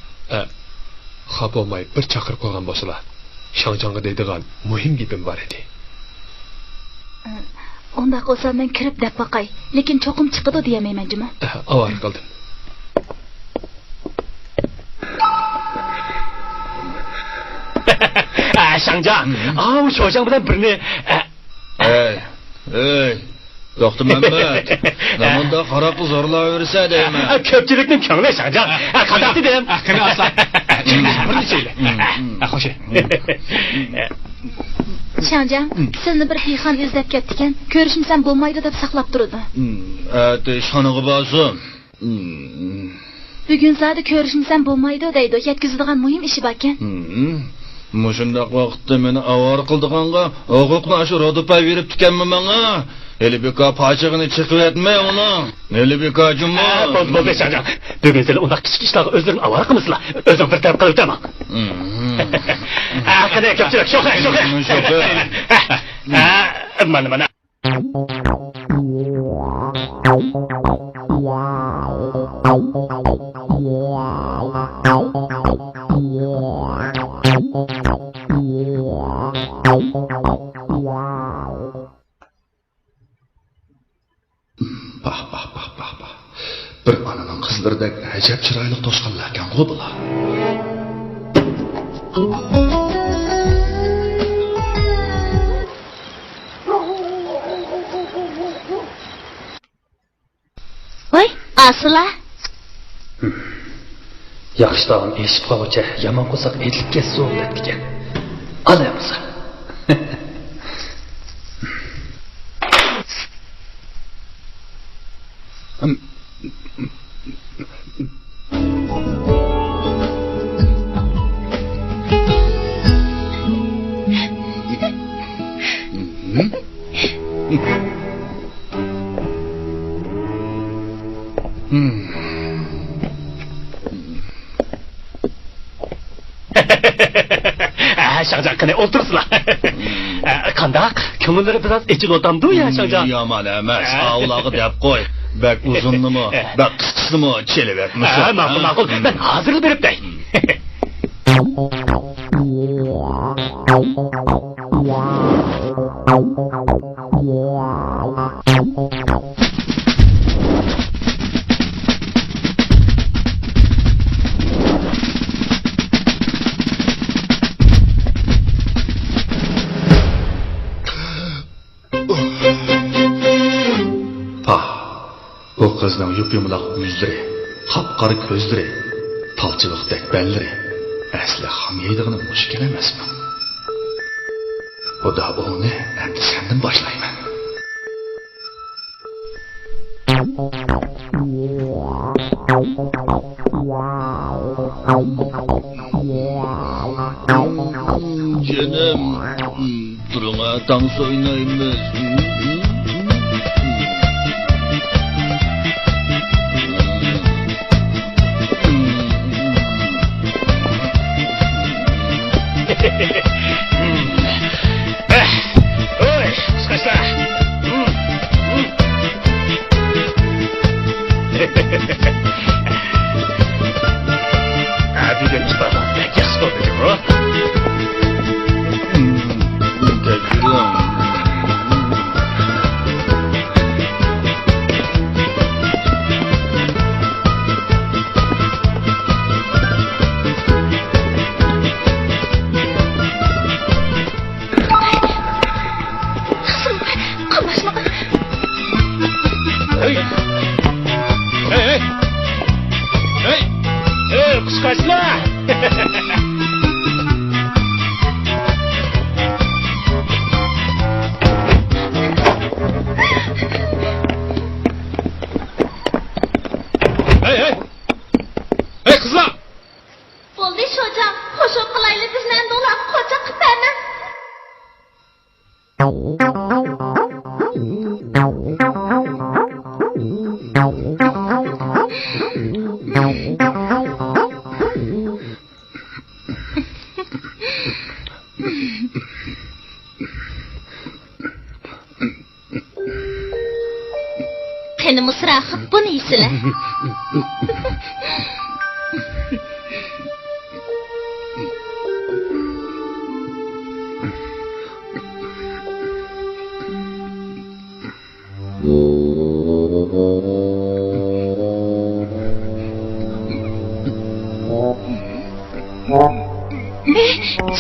Xafa bo'lmay bir chaqirib qo'ygan bo'lsalar. Shangjonga deydigan muhim gapim bor edi. Unda qolsa men kirib deb boqay, lekin cho'qim chiqadi deyamayman juma. Avar qildim. Şangcan, bu Şojan bilen birini... Hey, Doktor Mehmet, namında qaraqı zorlayversa deyman. Köpçülükün köngli Şangcan, qadaqti deyim. Qani asla. Birini söyle. Xo'sh. Şangcan, sizni bir piyxon izlab ketdikan, ko'rishimsan bo'lmaydi deb saqlab turdi. Shonig'i bozim. Bugun zodi ko'rishimsan bo'lmaydi deydi, yetkazadigan muhim ishi bor ekan. Mushundaq vaqtda meni avar qildiganga, huquqni shu rodupa berib tukanmi menga? Elbeka pachig'ini chiqib etmay uni. Elbeka jumma. Bo'ldi Şangcan. Bugun sizlar undaq kichik ishlarga o'zlarini avar qilmasizlar. O'zing bir taraf qilib tama. Qani ko'pchilik sho'x. Mana. Bah. Bir onaning qizlaridek ajab chiroyli to'shqinlar ekan ku bular. Voy, asla. Yaxshi tag'in eshib qolguncha yomon qo'saq etilib ketsin dedigan. Kalayapız. Şangcan kane otursula. Kandak, kömürleri biraz içil otamdı ya Şangcan. Yaman emas, avlağı dep koy. Bak uzunlu mu, bak kısıklı mı, çelebek mi? Makul, ben hazır berip dey. Bu qizning yupyumloq yuzlari, qop-qora ko'zlari, palchiliqdek bellari asli ham yeydig'ini mushkil emasmi? Xudo uni endi sendan boshlayman. Canım, duruna dans oynayımız. Oy, sıkışla. Abi de çıkarlar. Ne kız oldu ki bu? Kıskaçla! Hey kızlar! Bo'ldi hocam, qo'shib qilaylik bizdan dolab qocha qipani. Qani musra qilib buni yeysilar.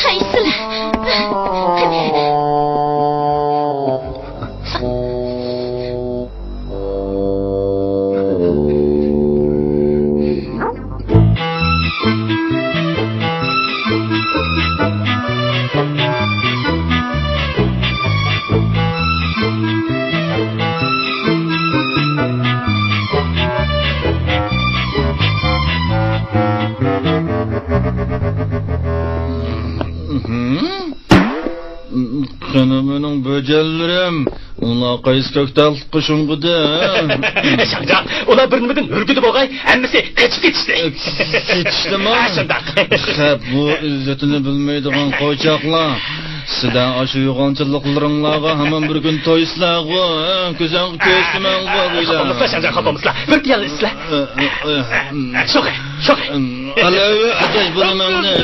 Çaysılar. Benim böcellerim, ona kayıs köktal kuşum gıdı. Şangcan, ona birini ürgüdü boğay, emmisi kaçıp yetişti. Yetişti mi? Şangcan. Hep bu izzetini bilmeydiğin koçakla. Sizden aşı yuğancılıklarınlağa hemen bir gün toyslağı, güzel köstümen var ile. Kapamızla Şangcan, kapamızla. Bir diğer isle. Çok. Alevi ateş bunu memne.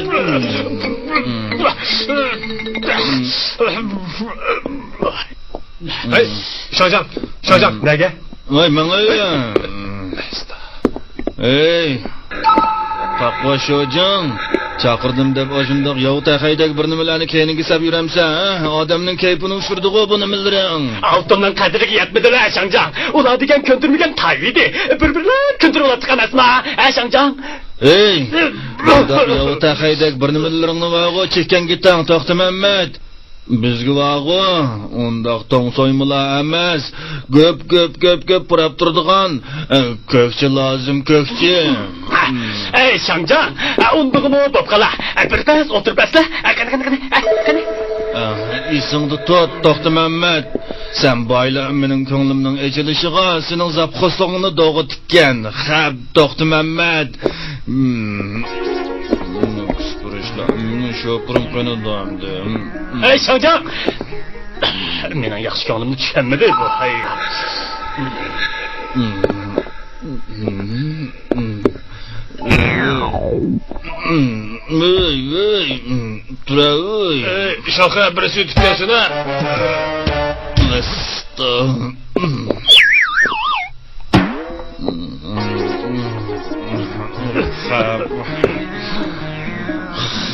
Hey, Şangcan, nege? Vay bana ya. Hey, takva şocan, chaqirdim deb oshundoq yov tahaydek bir nimalarni keyninga sab yuramsan, odamning kayfini ushirdi-ku bu nimalarning. Altından qadriga yetmedilar, Shangjan. Ular degan ko'ndirmagan tayidi. Bir-birlar ko'ndirib olayotgan emasmi, Shangjan? Ey, bundoq yov tahaydek bir nimalarni vaqo chekkan gitang To'xtamanmat. Bizga vaqo undoq to'ng so'ymular emas, ko'p purab turadigan ko'kchi lozim, ko'kchi. Ey Shangjan, undig'imi bo'p qala. Birpas o'tirpasla. Qani. Esingda tut, To'xtamanmat. Sen boylar mening ko'nglimning echilishiga sening zapxoslig'ini dog'i tikkan. Xab, To'xtamanmat. Sho'pirim qanadamdi. Ey Shangjan. Mening yaxshi ko'nglimni tushunmadi bu. Hay. Turaoy. Shoqa birisi yutib kelsin-a.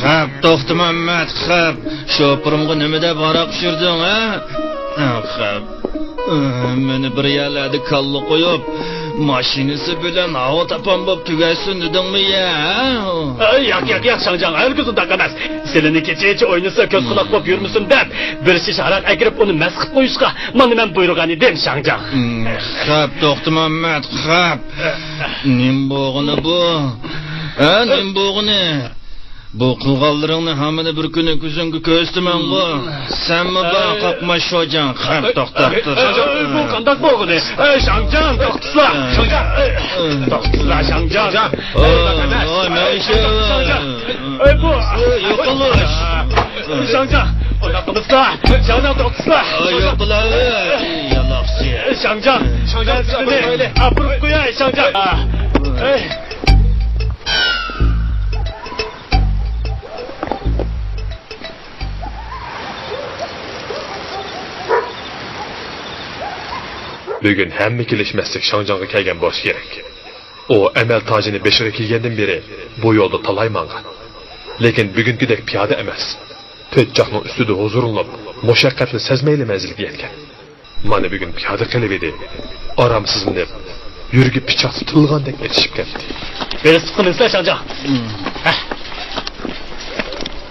Xab, To'xtamanmat, xab. Sho'pirimga nima deb aroq pishirding, ha? Xab. Meni bir yerlarda kalla qo'yib, mashinasi bilan havo tapan bo'lib tugasin dedingmi ya? Yo'q, Shangjan, hərgiz undaq emas. Selini kecha o'ynasa ko'z quloq bo'lib yurmisin deb, bir shish aroq agirib uni mast qilib qo'yishga men nima buyurgan edim, Shangjan. Xab, To'xtamanmat, xab. Nim bo'g'ini bu? Nim bo'g'ini? Bu qilganlaringni hammani bir kuni ko'zingga ko'ztiman-ku. Senmi bor qoqma sho'jan, xab to'xtab tur. Bu qanday bo'g'ini? Shangjan, to'xtaslar. To'xtaslar, Shangjan. Oy, Maysha. Bu. Yo'qlash. Shangjan, ona qilsa, Shangjan to'xtaslar. Yo'qlar. Yaloqsi. Shangjan, seni apurib qo'yay, Shangjan. Bugün hamma kelishmaslik Shangjonga kelgan bo'lish kerak. O amal tojini beshiga kelgandan beri bu yo'lda talaymangan. Lekin bugünkidek piyoda emas. To'tchoqning ustida huzurlanib, mushaqqatni sezmayli manzilga yetgan. Mana bugun piyoda qilib edi. Aramsizlanib, yuragi pichoq tutilgandek etishib ketdi. Beni sıkınızlar Shangjan.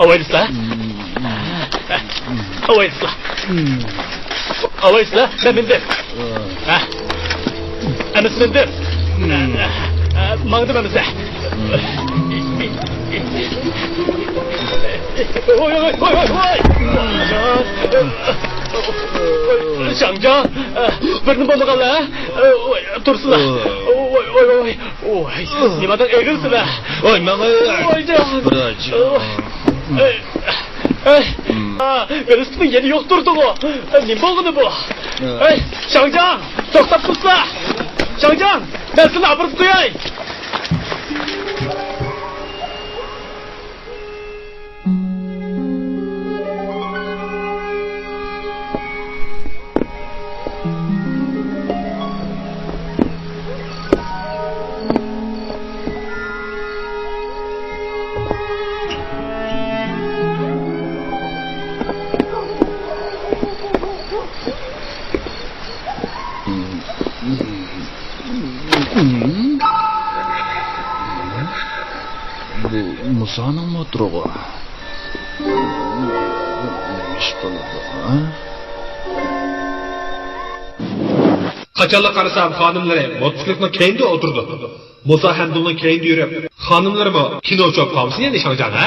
Avaysizlar. Avaysizlar, ben bindim. Emis bindim. Mağdım emisle. Oy. Shangjan, birini bo'lmaganlar, tursinlar. Oy. Nimadan egilsizlar? Oy, menga. Velosipedin yeri yok durdu-ku. Ne bo'ldi bu? Shangjan, to'xtab tursa. Shangjan, ben seni apırıp qo'yay. Bu Musa'nın motoru. Neymiş qildi, ha? Qachonlar qarasam xonimlari mototsiklning keyinda o'tirdi. Musa ham bundan keyinda yurib, xonimlarmi kino chop qolsin endi Shangjan, ha?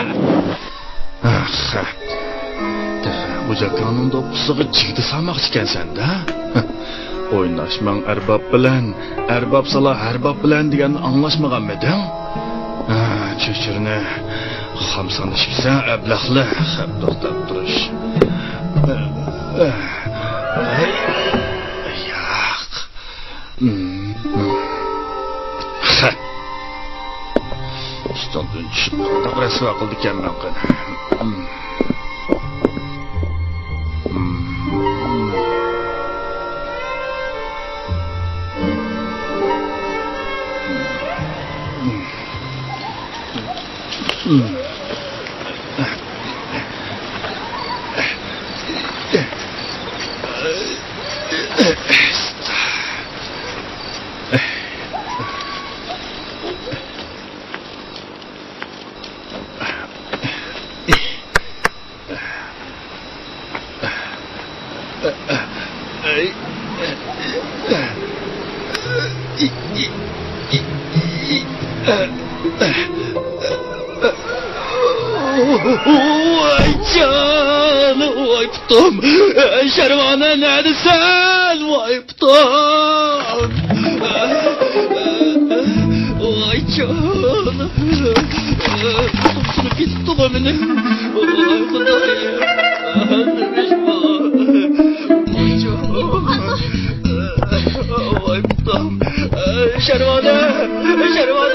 Bu jakanın do'qqisiga jigdi salmoqchi ekansan-da. O'ynashmang arbab sala arbab bilan degan anglashmaganmiding? Chechirni xamsanishibsan ablahli to'xtab turish. Yo'q. Ustondan tushib rasvo qildi ekanman qani. Vay canım, vay putum. Şervana neredesin? Vay putum. Vay canım. Tutup gitti o beni. Vay Kudayım. Vay canım. Vay putum. Şervana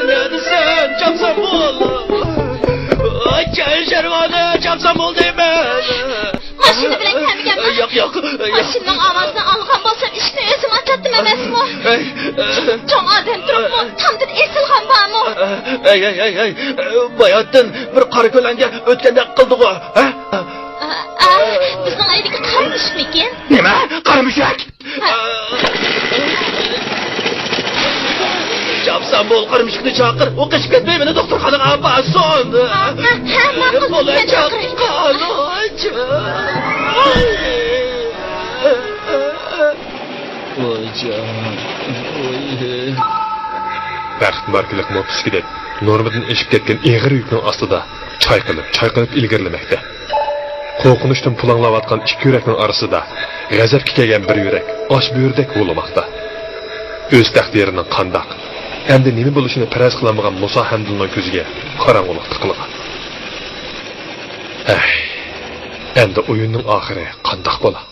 neredesin? Çapsam mı oğlum? Şervana çapsam ol deyman. Maşını bilen kelmegen Yok. Maşının avazını algan bolsam işini özüm atlattım emasmı? Çoğun adam durupmu? Tandır esilhan barmı? Ey. Bayattin bir qara ko'langa o'tgandek qildi-ku, ha? Bizning aydiki qarmishmikin? Nima? Qara mushak? Çapsam bol qirmishni chaqir. O qishib ketmay meni doktorxonaga olib borsin. Ma'qul, men chaqiray. Voy can. Bəxt markalik motosiklet normadan eşib ketgan ig'ir yukning ostida chayqalib ilgirlamoqda. Qo'rqinishdan pulanglayotgan ikki yurakning orasida g'azabga kelgan bir yurak osh bo'yrdek bo'lmoqda. O'z taqdirining qandoq, endi nima bo'lishini faraz qilmagan Musa Hamdulning ko'ziga qorong'ulik tiqilgan. Endi o'yinning oxiri qandoq bo'ladi?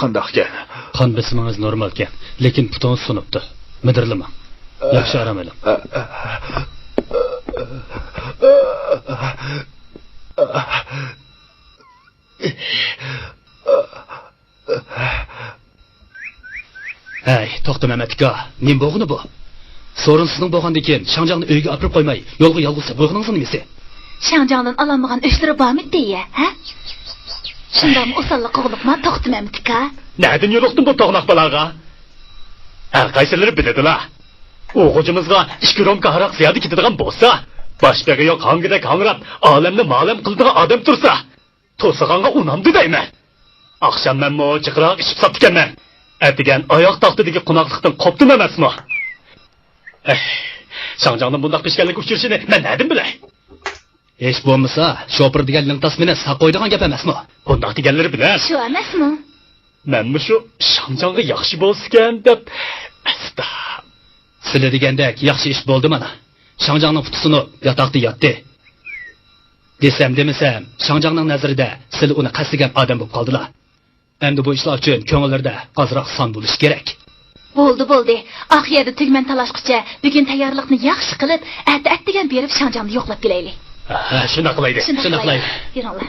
Qandaqkan? Qon besimingiz normal ekan, lekin putingiz sunibdi. Midirlama. Yaxshi aram eling. Hey, to'xta Mamatga. Nim bo'g'ini bu? Sorun sizning bo'lgandan keyin Shangjangni uyga olib qo'ymay, yo'lga yolg'izsa bo'g'iningizmi nisi? Shangjangdan olamagan ishlari bormi deya, ha? Shundami osalliq qo'g'liqman to'xta Mamatga. Nereden yo'liqdin bu to'g'naq balaga? Her qaysilari biladilar. O'g'ijimizga 2 romka haraq ziyodi ketadigan bo'lsa, boshqaga yo'q hangidek hangrab, olamni ma'lum qildigan odam tursa, to'sig'anga unamdi deyman. Akşam men mo chiqroq ishib sopganman. Atigan oyoq taxtidagi qo'noqlikdan qopdim emasmi? Shangjangdan bundaq pishganlik uchirishini men nereden bilay? Hech bo'lmasa, shopir deganning tasmini saq qo'ydigan gap emasmi? Bundaq deganlari bilan. Shu emasmi? Menmi shu Shangjangga yaxshi bo'lsa-kan deb asta. Sizlar degandek yaxshi ish bo'ldi mana. Shangjangning putusini yotoqda yotdi. Desam demasam, Shangjangning nazarida sizlar uni qasdigan odam bo'lib qoldilar. Endi bu ishlar uchun ko'ngillarda ozroq son bo'lish kerak. Bo'ldi. Oq yerda tugman talashqicha bugun tayyorlikni yaxshi qilib, atdigan berib Shangjangni yo'qlab kelaylik. Shuna qilaydi. Shuna qilaydi. Yuringlar.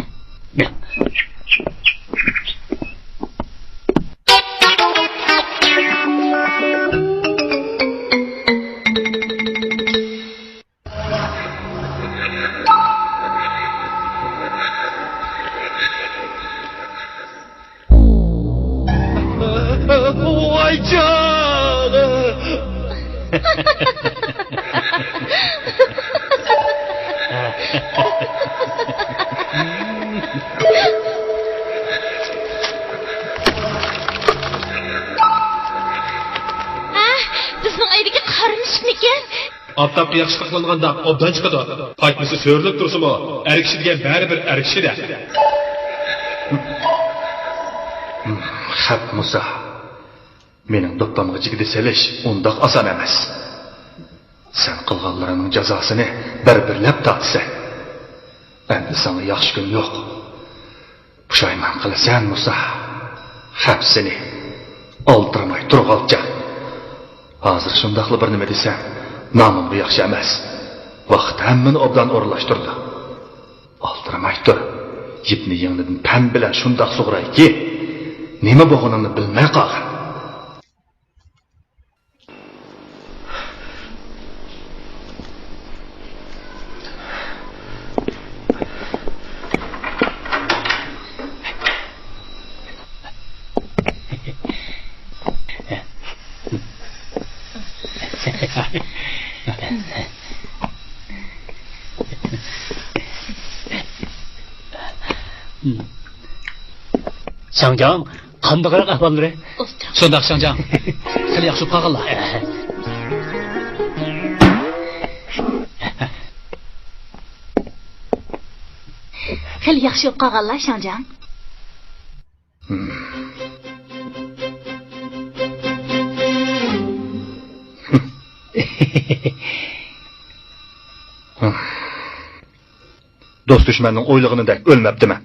Bizning aydagi qarmishmikan? Aptap yaxshilik qilganda obdan chiqadi. Qaytmasa so'rilib tursimi, erkishi degan baribir erkishi-da. Xap Musa. Mening do'ppamga jigdi selish undoq oson emas. Sen qilganlarining jazosini bir-birlab tortsan. Endi sana yaxshi kun yo'q. Pushaymon qilasan Musa. Hapsini oldirmay turg'olcha. Hozir shundaqli bir nima desam, nomimga yaxshi emas. Vaqt hammani obdan o'rlashtirdi. Oldirmay tur. Yipni yengnidan pan bilan shundoq sug'rayki, nima bo'lganini bilmay qolgan. Şangjan, qandaqroq ahvollari? Shundoq Shangjan. Qil yaxshi qolganlar. Qil yaxshi qolganlar Shangjan. Do'st dushmanning o'ylig'inidek o'lmabdimi?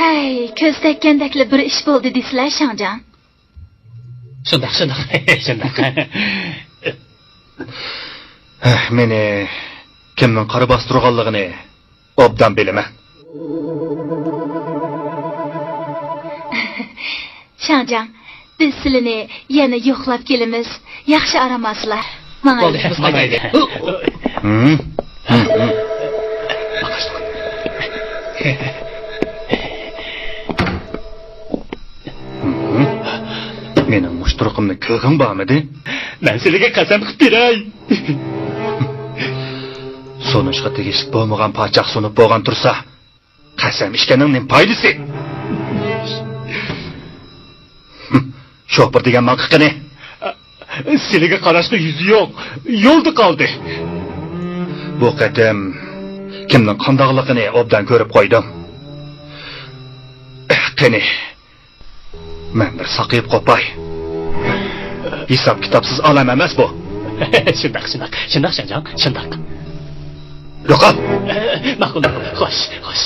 Hey, ko'z tekkandakli bir ish bo'ldi desizlar Shangjan. Shundoq. Meni kimning qara bostirganligini obdan bilaman. Shangjan, biz sizlarni yana yo'qlab kelamiz. Yaxshi aramasizlar. Bo'ldi, mayli. Mening mushturqimni ko'rgin bormidi? Men sizga qasam qilib beray. So'nishga tegishli bo'lmagan pochaq sunib bo'lgan tursa, qasam ishkaningning foydasi. Sho'pir degan manqiqini. Sizga qarashga yuzi yo'q. Yo'lda qoldi. Bu qatam kimning qandoqligini obdan ko'rib qo'ydim. Qani. Men bir saqib qopay. Hisob kitobsiz olam emas bu. Shundoq, Shangjan, shundoq. Yo'qol. Ma'qul, xo'sh. Xo'sh.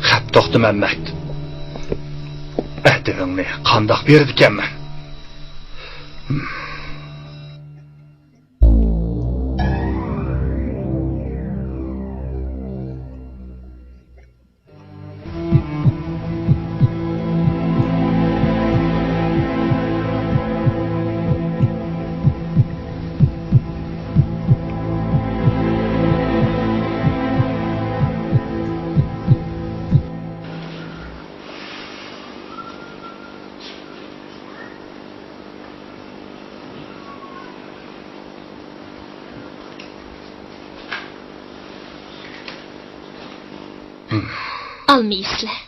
Xat to'xti Mamat. Ahdingni qandoq berdi ekanman? Almaysizlar.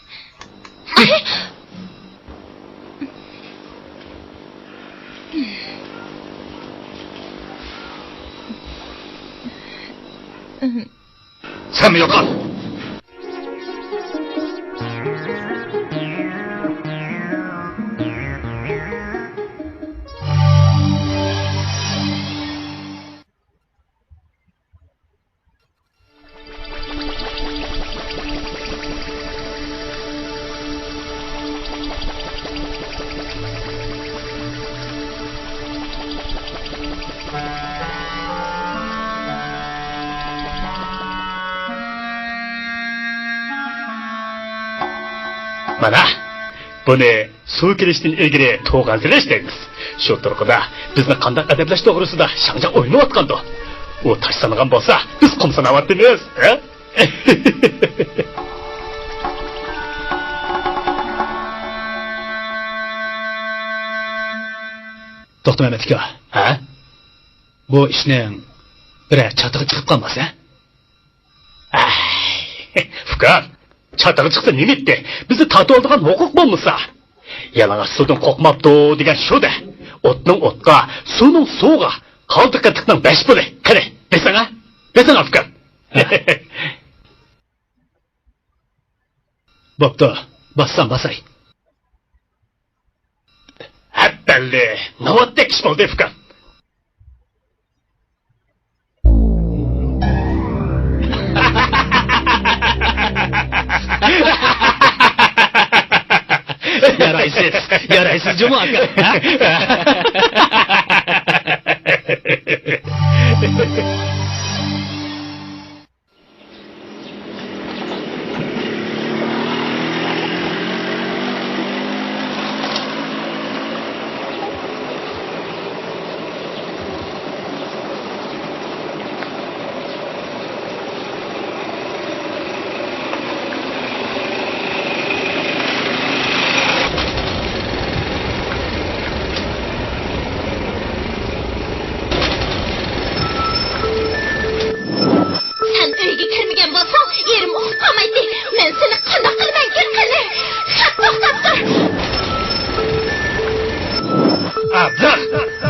Sen mi yo'qol? Mana buni suv kelishdan ilgari to'g'azlash deymiz. Shu turqida bizni qanday adablash to'g'risida Shangjan o'ynayotgandi. U tashlangan bo'lsa, biz qum sanayapmiz, To'xta Mehmet aka. Ha? Bu ishning birer chatig'i chiqib qolmasa? Fuqar, chatig'i chiqsa nima etdi? Bizni tatib oldigan huquq bo'lmasa. Yalang'och suvdan qo'rqmabdi degan shu-da. O'tning o'tqa, suvning suvga, qaldiqqa-tiqning 5 puli. Qani, desana? Desana fuqar. Bo'pti, basay. Happalli, navotdek ish bo'ldi fuqar. Yaraysiz Cuma aka.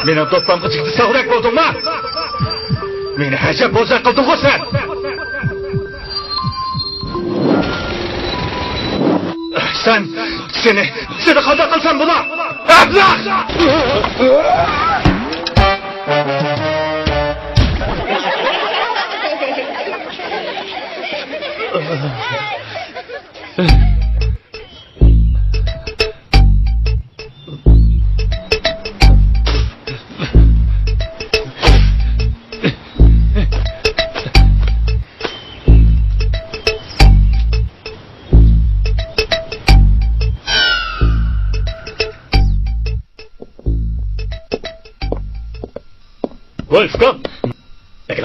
Meni do'ppamga chiqdi savrak bo'ldingmi? Meni hajab bo'za qilding-ku sen. Seni qanday qilsam buni? Ablah! Wolfgang! Bakın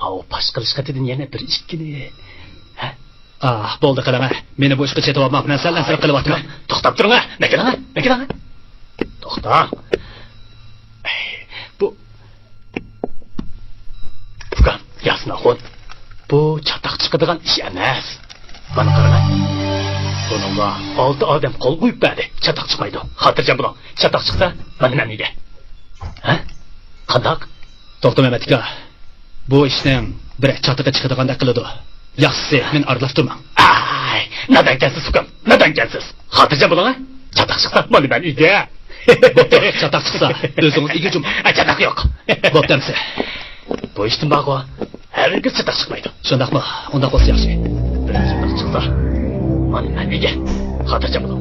Av paş qilishga dedin yana bir ikkini. Bo'ldi qarama. Meni bu ishga chetib olmoq bilan sallantirib qilyapman. To'xtab turing. Bakın To'xta. Bu Fukan, yasna xon. Bu chataq chiqadigan ish emas. Bana qarama. Bununla 6 odam qo'l qo'yib berdi. Chataq chiqmaydi. Xotirjam bo'ling. Chataq chiqsa, mana nima? Ha? Qandoq? To'xta Mehmet aka. Bu ishning bir chatiga chiqadiganda qiladi. Yaxshisi, men aralashtirmang. Nadan kelsiz Fukan? Nadan kelsiz? Xotirjam bo'ling. Chataq chiqsa, mana men uyga. Chataq chiqsa, o'zingiz uyga jum. Chataq yo'q. Bo'ptamsa. Bu ishdan bag'o. Hargiz chataq chiqmaydi. Shundaqmi? Unda qo'ysa yaxshi. Bir chataq chiqsa, mana men uyga. Xotirjam bo'ling.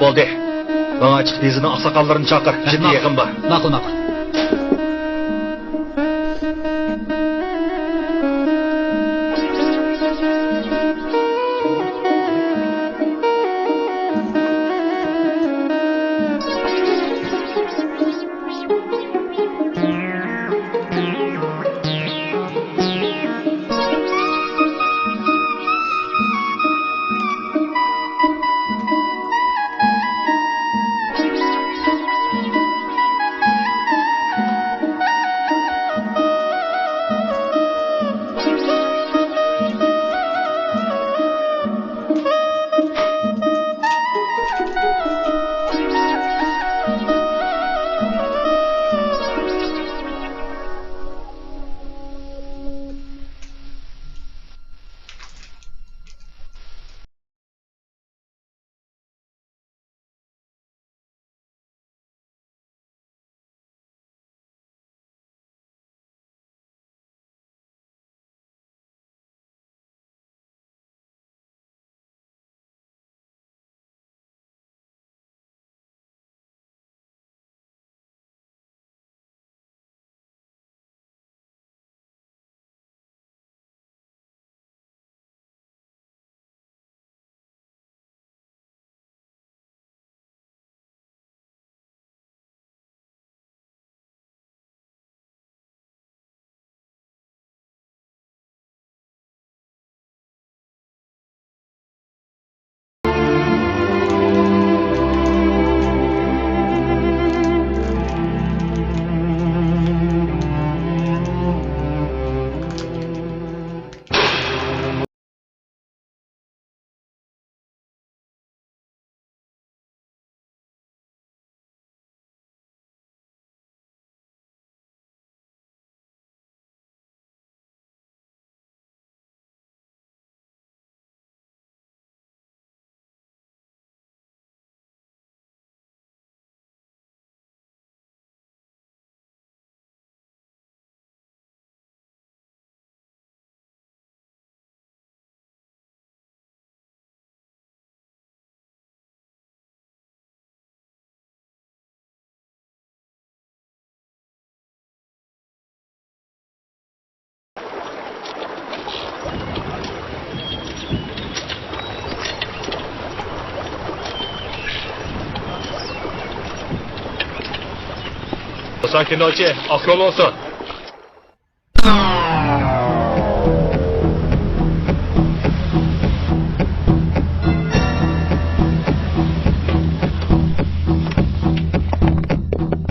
Bo'ldi. Bana açık dizini asakallarını çakır. Ciddi yakın bak. Nakıl. Sakinochi, ak yol olsun.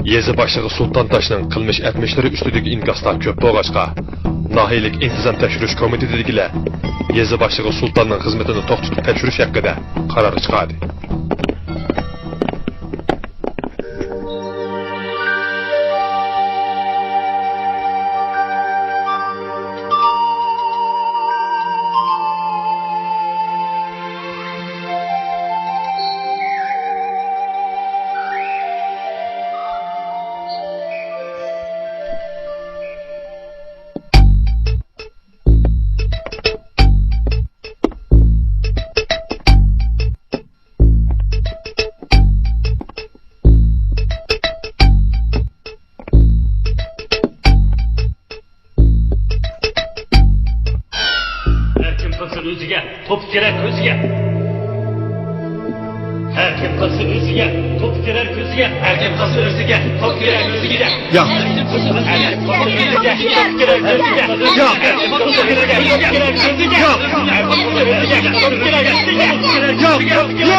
Yezi başlığı Sultan Taş'ın kılmış etmişleri üstüdeki inkaslar köp boğaçqa, Nahilik İntizam Tekşürüş Komitetidikiler, Yezi başlığı Sultan'ın hizmetini to'xtatib tekşürüş hakkında karar çıkardı. Top girer közüge. Her kim kası özüge, top girer közüge. Her kim kası özüge, top girer közüge. Ya. Her kim kası özüge, top girer közüge. Top girer közüge. Ya. Her kim kası özüge, top girer közüge. Ya. Her kim kası özüge, top girer közüge. Ya.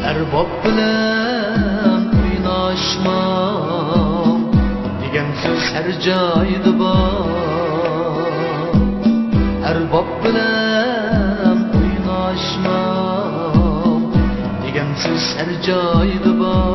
Erbab bilan o'ynashmam degan so'z har joyda bor. Erbab bilan o'ynashmam degan so'z har joyda bor.